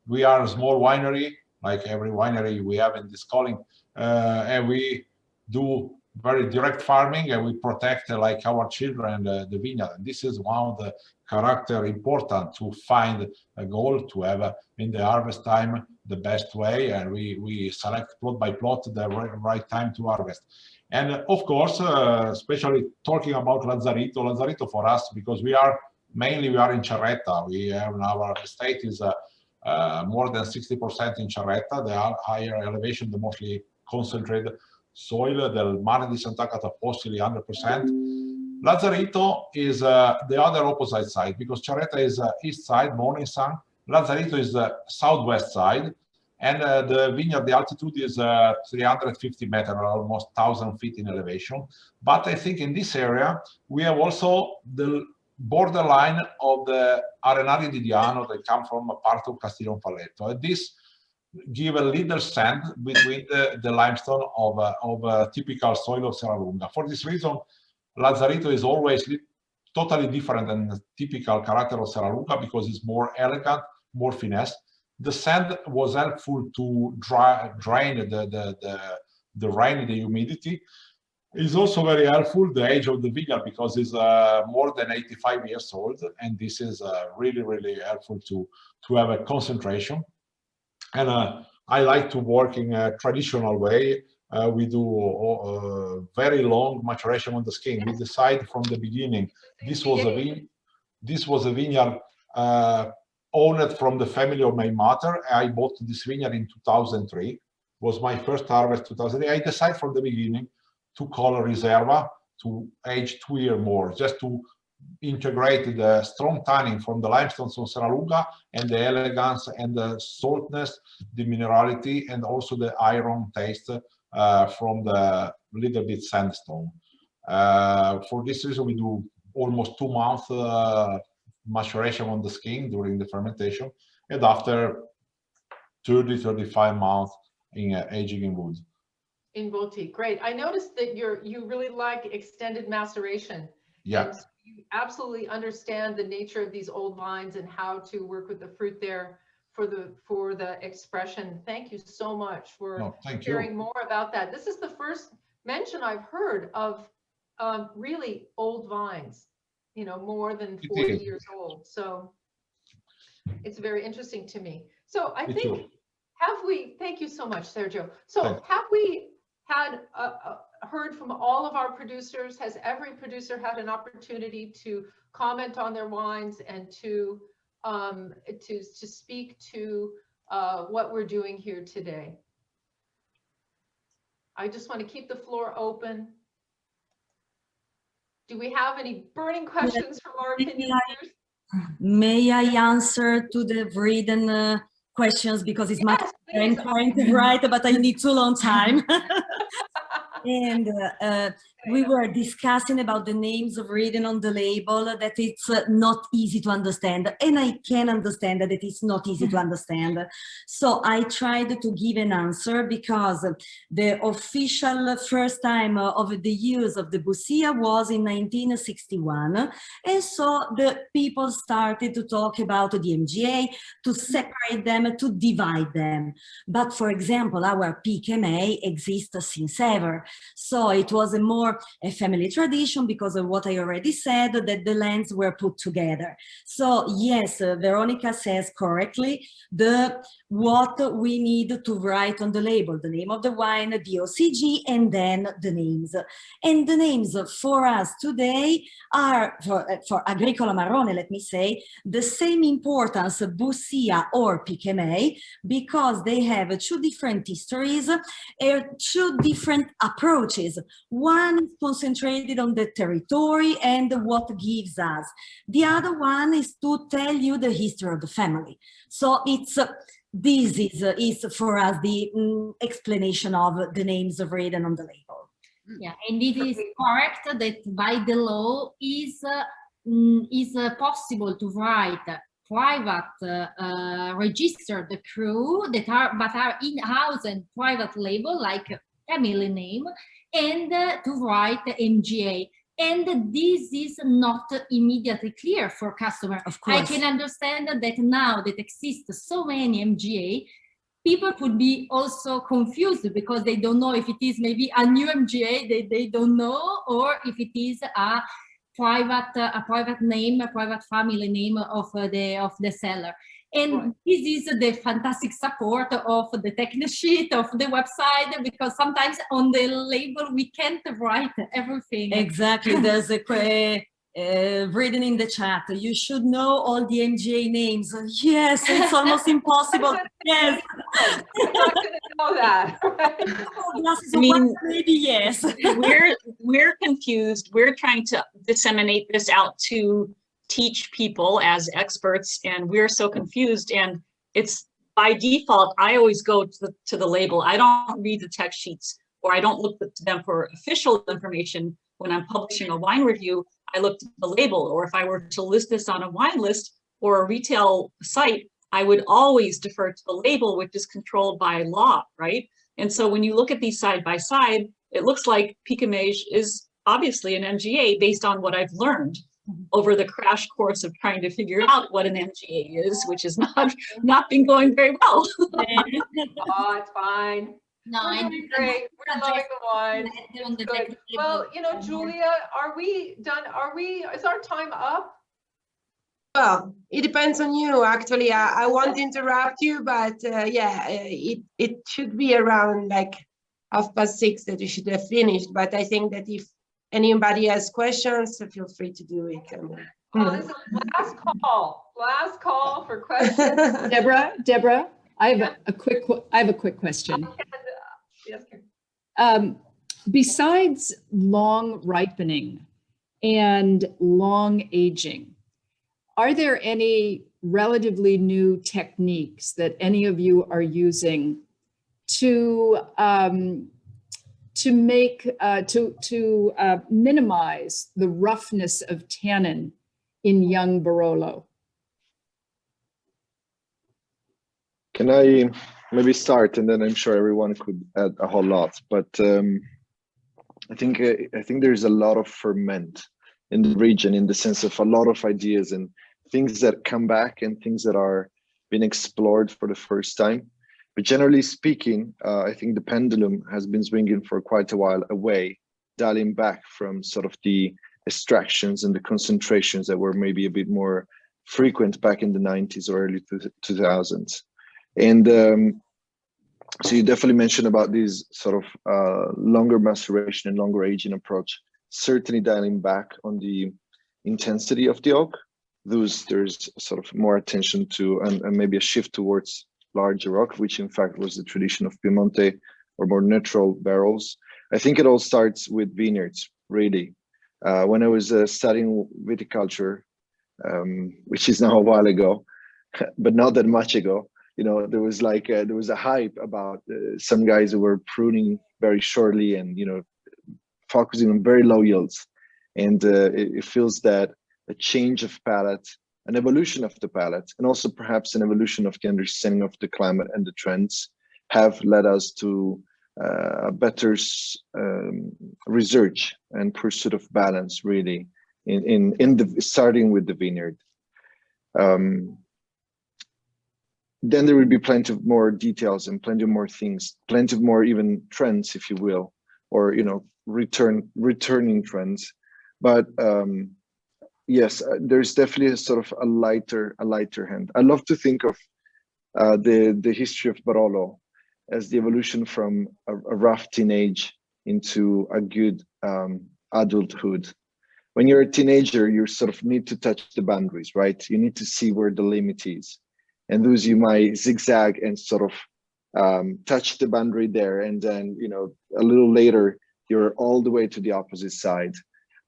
we are a small winery, like every winery we have in this calling, and we do very direct farming, and we protect like our children the vineyard. And this is one of the character important to find a goal to have in the harvest time the best way, and we select plot by plot the right time to harvest. And of course, especially talking about Lazzarito for us, because we are in Cerretta. We have our estate is more than 60% in Cerretta, the higher elevation, the mostly concentrated soil, the Marne di Sant'Agata fossili 100%. Lazzarito is the other opposite side, because Cerretta is east side, morning sun. Lazzarito is the southwest side, and the vineyard, the altitude is 350 meters, almost 1,000 feet in elevation. But I think in this area, we have also the borderline of the Arenari di Diano that come from a part of Castiglione Falletto. And this give a little sand between the limestone of a typical soil of Serralunga. For this reason, Lazzarito is always totally different than the typical character of Serralunga, because it's more elegant, more finesse. The sand was helpful to drain the rain, the humidity. It's also very helpful, the age of the vineyard, because it's more than 85 years old, and this is really, really helpful to have a concentration. And I like to work in a traditional way. We do very long maturation on the skin. We decide from the beginning. This was a vineyard owned from the family of my mother. I bought this vineyard in 2003. Was my first harvest 2008. I decided from the beginning to call a Riserva to age 2 years more, just to integrate the strong tannin from the limestones of Serralunga and the elegance and the saltness, the minerality, and also the iron taste from the little bit sandstone. For this reason, we do almost 2 months maturation on the skin during the fermentation, and after 30-35 months in aging in wood. In Voti, great. I noticed that you really like extended maceration. Yeah. And you absolutely understand the nature of these old vines and how to work with the fruit there for the expression. Thank you so much for sharing more about that. This is the first mention I've heard of really old vines, you know, more than 40 years old. So it's very interesting to me. So I think, thank you so much, Sergio. So have we had heard from all of our producers? Has every producer had an opportunity to comment on their wines and to speak to what we're doing here today? I just want to keep the floor open. Do we have any burning questions from our opinion leaders? May I answer to the written questions, because it's much important to write, but I need too long time. And we were discussing about the names written on the label, that it's not easy to understand. And I can understand that it's not easy to understand. So I tried to give an answer, because the official first time of the use of the Bussia was in 1961. And so the people started to talk about the MGA, to separate them, to divide them. But for example, our Pichemej exists since ever. So it was a family tradition, because of what I already said, that the lands were put together. So yes, Veronica says correctly, what we need to write on the label, the name of the wine, DOCG, and then the names. And the names for us today are, for Agricola Marrone, let me say, the same importance, Bussia or Pichemej, because they have two different histories, two different approaches. One is concentrated on the territory and what gives us. The other one is to tell you the history of the family. So it's this is for us the explanation of the names written on the label. Yeah, and it is correct that by the law is possible to write private registered crew that are in-house and private label, like family name, and to write MGA. And this is not immediately clear for customer. Of course. I can understand that now that exists so many MGA, people could be also confused, because they don't know if it is maybe a new MGA that they don't know, or if it is a private name, a private family name of the seller. And this is the fantastic support of the technical sheet of the website, because sometimes on the label we can't write everything. Exactly. There's a written in the chat, you should know all the MGA names. Yes, it's almost impossible. Yes. I'm not going to know that. I mean, maybe yes. we're confused. We're trying to disseminate this out to teach people as experts, and we're so confused. And it's by default, I always go to the label. I don't read the text sheets, or I don't look to them for official information. When I'm publishing a wine review, I look to the label. Or if I were to list this on a wine list or a retail site, I would always defer to the label, which is controlled by law, right? And so when you look at these side by side, it looks like Pichemej is obviously an MGA based on what I've learned over the crash course of trying to figure out what an MGA is, which has not been going very well. Oh, it's fine. No, we're doing great. We're loving the wine. Good. Well, you know, Julia, are we done? Is our time up? Well, it depends on you. Actually, I won't interrupt you, but yeah, it should be around like 6:30 that you should have finished. But I think that if anybody has questions, feel free to do it. This is last call for questions. Deborah, I have a quick question. Besides long ripening and long aging, are there any relatively new techniques that any of you are using to minimize the roughness of tannin in young Barolo? Can I maybe start, and then I'm sure everyone could add a whole lot. But I think there's a lot of ferment in the region, in the sense of a lot of ideas and things that come back and things that are being explored for the first time. But generally speaking, I think the pendulum has been swinging for quite a while away, dialing back from sort of the extractions and the concentrations that were maybe a bit more frequent back in the 90s or early 2000s. And so you definitely mentioned about these sort of longer maceration and longer aging approach, certainly dialing back on the intensity of the oak. There's sort of more attention to, and maybe a shift towards larger oak, which in fact was the tradition of Piemonte or more natural barrels. I think it all starts with vineyards, really. When I was studying viticulture, which is now a while ago, but not that much ago, you know, there was a hype about some guys who were pruning very shortly and, you know, focusing on very low yields. And it feels that a change of palate, an evolution of the palate, and also perhaps an evolution of the understanding of the climate and the trends have led us to better research and pursuit of balance, really, in the starting with the vineyard. Then there will be plenty of more details and plenty of more things, plenty of more even trends, if you will, or returning trends. But yes, there's definitely a sort of a lighter hand. I love to think of the history of Barolo as the evolution from a rough teenage into a good adulthood. When you're a teenager, you sort of need to touch the boundaries, right? You need to see where the limit is. And those you might zigzag and sort of touch the boundary there. And then, a little later, you're all the way to the opposite side.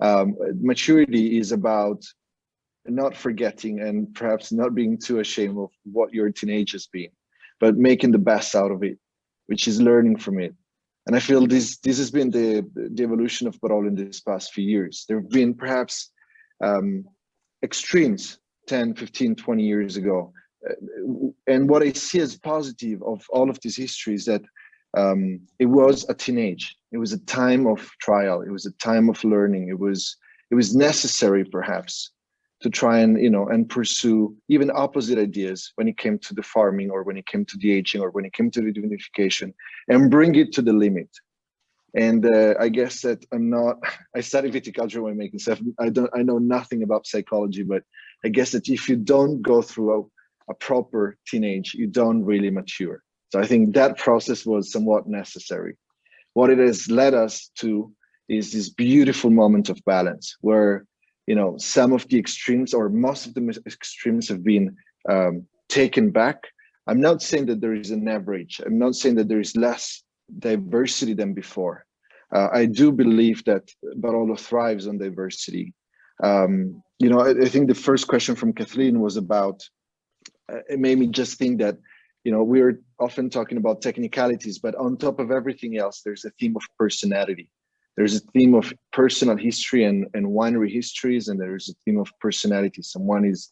Maturity is about not forgetting and perhaps not being too ashamed of what your teenage has been, but making the best out of it, which is learning from it. And I feel this has been the evolution of Barolo in these past few years. There have been perhaps extremes 10, 15, 20 years ago. And what I see as positive of all of this history is that it was a teenage. It was a time of trial. It was a time of learning. It was necessary, perhaps, to try and and pursue even opposite ideas when it came to the farming, or when it came to the aging, or when it came to the vinification, and bring it to the limit. And I guess that I studied viticulture when making stuff. I know nothing about psychology, but I guess that if you don't go through a proper teenage, you don't really mature. So I think that process was somewhat necessary. What it has led us to is this beautiful moment of balance where, some of the extremes, or most of the extremes, have been taken back. I'm not saying that there is an average. I'm not saying that there is less diversity than before. I do believe that Barolo thrives on diversity. I think the first question from Kathleen was about, it made me just think that, we're often talking about technicalities, but on top of everything else, there's a theme of personality. There's a theme of personal history and winery histories, and there's a theme of personality. Someone is,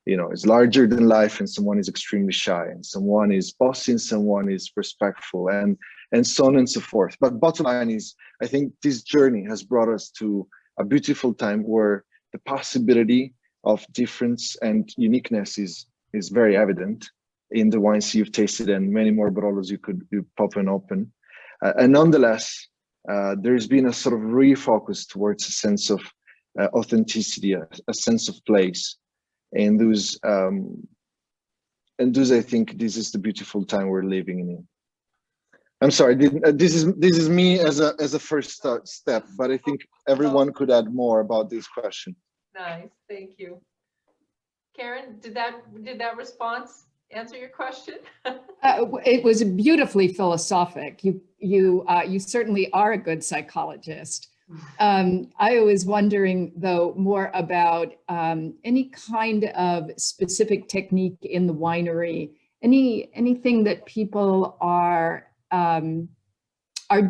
is larger than life, and someone is extremely shy, and someone is bossy, and someone is respectful, and so on and so forth. But bottom line is, I think this journey has brought us to a beautiful time where the possibility of difference and uniqueness is very evident in the wines you've tasted, and many more Barolos you pop and open. And nonetheless, there's been a sort of refocus towards a sense of authenticity, a sense of place. And those, I think this is the beautiful time we're living in. I'm sorry, this is me as a first step, but I think everyone could add more about this question. Nice, thank you. Karen, did that response answer your question? It was beautifully philosophic. You certainly are a good psychologist. I was wondering, though, more about any kind of specific technique in the winery, anything that people are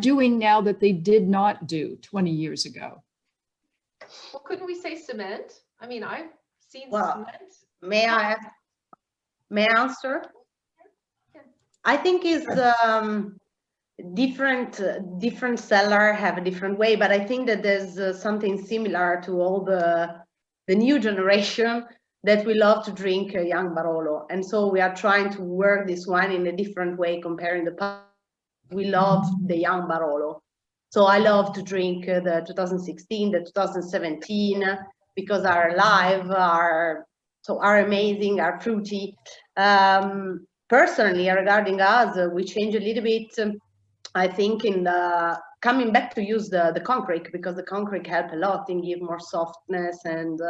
doing now that they did not do 20 years ago. Well, couldn't we say cement? I mean, I've seen cement. May I answer? I think it's different seller have a different way, but I think that there's something similar to all the new generation that we love to drink young Barolo, and so we are trying to work this wine in a different way comparing the past. We love the young Barolo, so I love to drink the 2016, the 2017, because are alive, are amazing, are fruity. Personally, regarding us, we change a little bit. I think in coming back to use the concrete, because the concrete help a lot in give more softness and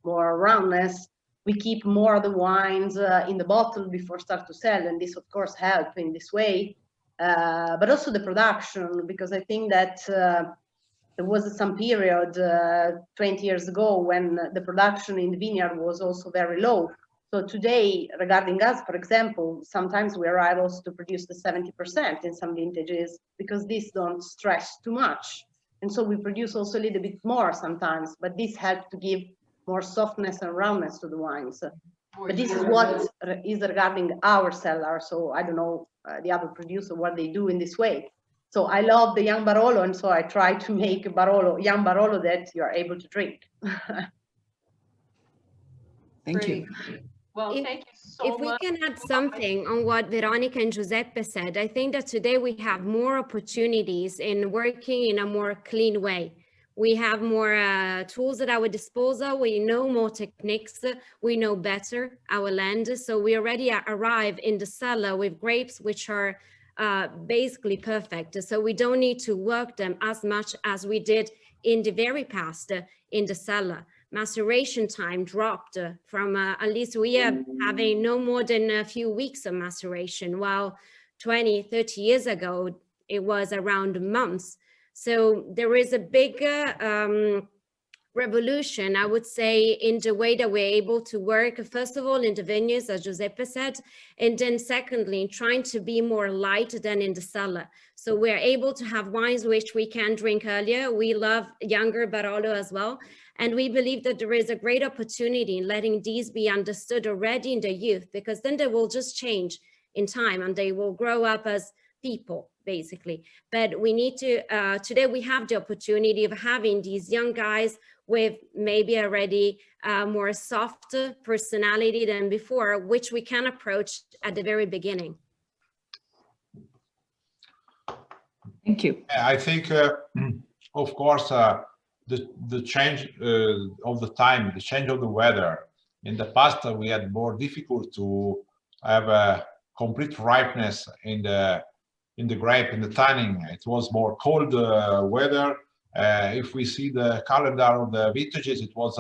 more roundness. We keep more of the wines in the bottle before start to sell, and this of course help in this way. But also the production, because I think that there was some period 20 years ago when the production in the vineyard was also very low. So today, regarding us, for example, sometimes we arrive also to produce the 70% in some vintages, because these don't stress too much. And so we produce also a little bit more sometimes, but this helps to give more softness and roundness to the wines. But this is what is regarding our cellar. So I don't know the other producer, what they do in this way. So I love the young Barolo, and so I try to make Barolo, young Barolo that you are able to drink. Thank you. Well, thank you so much. If we can add something on what Veronica and Giuseppe said, I think that today we have more opportunities in working in a more clean way. We have more tools at our disposal. We know more techniques. We know better our land. So we already arrive in the cellar with grapes which are basically perfect. So we don't need to work them as much as we did in the very past in the cellar. Maceration time dropped from at least we are having no more than a few weeks of maceration, while 20, 30 years ago, it was around months. So there is a big revolution, I would say, in the way that we're able to work, first of all, in the vineyards, as Giuseppe said, and then secondly, trying to be more light than in the cellar. So we're able to have wines which we can drink earlier. We love younger Barolo as well. And we believe that there is a great opportunity in letting these be understood already in their youth, because then they will just change in time and they will grow up as people, basically. But we need to, today we have the opportunity of having these young guys with maybe already more soft personality than before, which we can approach at the very beginning. Thank you. I think, of course, the change of the time, the change of the weather. In the past, we had more difficult to have a complete ripeness in the grape, in the tanning. It was more cold weather. If we see the calendar of the vintages, it was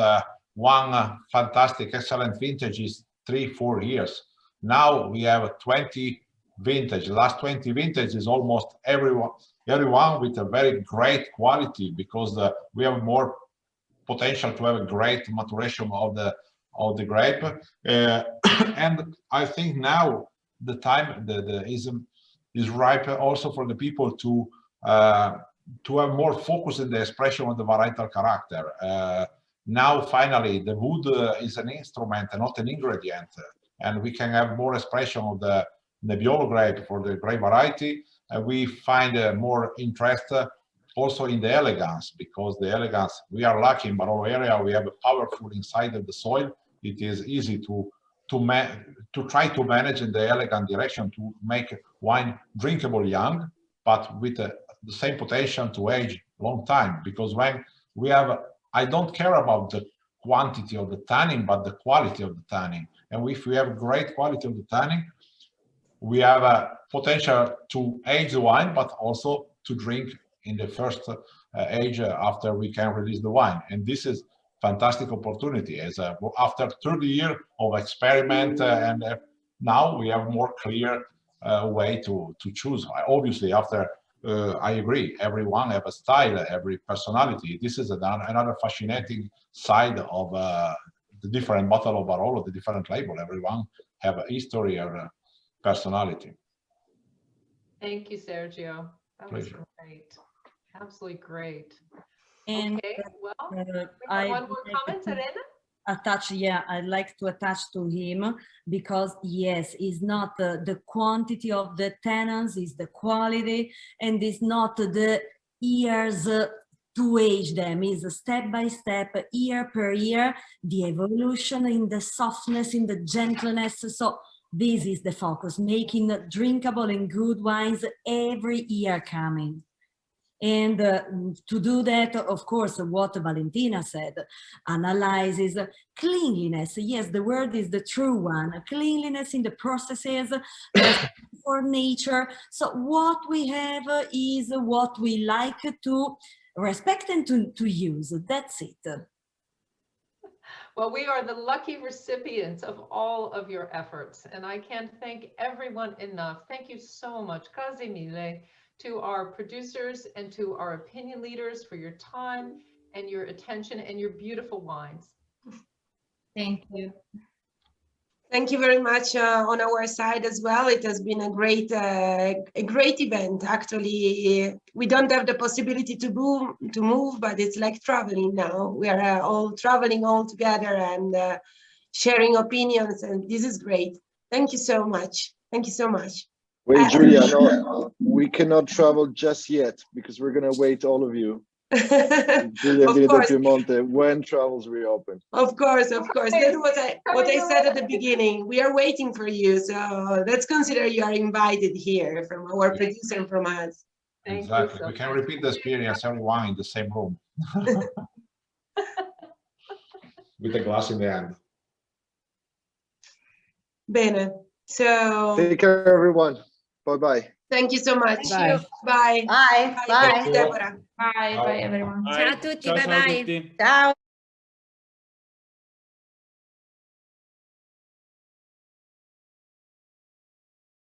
one fantastic, excellent vintages, 3-4 years. Now we have 20 vintage. The last 20 vintage is almost everyone with a very great quality, because we have more potential to have a great maturation of the grape. And I think now the time is ripe also for the people to have more focus in the expression of the varietal character. Now, finally, the wood is an instrument and not an ingredient, and we can have more expression of the Nebbiolo grape for the grape variety. We find more interest also in the elegance, because the elegance, we are lucky in Barolo area, we have a powerful inside of the soil. It is easy to try to manage in the elegant direction to make wine drinkable young, but with the same potential to age long time. Because when we have, I don't care about the quantity of the tannin, but the quality of the tannin. And if we have great quality of the tannin, we have a potential to age the wine, but also to drink in the first age after we can release the wine. And this is fantastic opportunity as after 30 years of experiment, and now we have more clear way to choose. Obviously, after I agree, everyone have a style, every personality. This is another fascinating side of the different bottle of Barolo, the different label. Everyone have a history or personality. Thank you, Sergio. That was Pleasure. great. Absolutely great. And Okay, well, we have one more comment, Serena? I'd like to attach to him, because yes, it's not the quantity of the tannins, it's the quality, and it's not the years to age them, is step by step, year per year, the evolution in the softness, in the gentleness. So this is the focus, making drinkable and good wines every year coming. And to do that, of course, what Valentina said, analyzes cleanliness. Yes, the word is the true one. Cleanliness in the processes for nature. So what we have is what we like to respect and to use. That's it. Well, we are the lucky recipients of all of your efforts, and I can't thank everyone enough. Thank you so much, grazie mille, to our producers and to our opinion leaders for your time and your attention and your beautiful wines. Thank you. Thank you very much on our side as well. It has been a great event. Actually, we don't have the possibility to move, but it's like traveling now. We are all traveling all together and sharing opinions, and this is great. Thank you so much. Thank you so much. Wait, Julia, no, we cannot travel just yet because we're gonna wait all of you. Julia, Of Vini, course. Piemonte, when travels reopen. Of course, of course. That's what I said at the beginning. We are waiting for you, so let's consider you are invited here from our producer and from us. Exactly. We can repeat the experience, everyone in the same room. With a glass in the hand. Bene. So Take care, everyone. Bye-bye. thank you so much. Bye. Bye. Bye. Thank you, Deborah. Bye, bye everyone. Ciao a tutti, Ciao, ciao a bye bye. tutti. Ciao.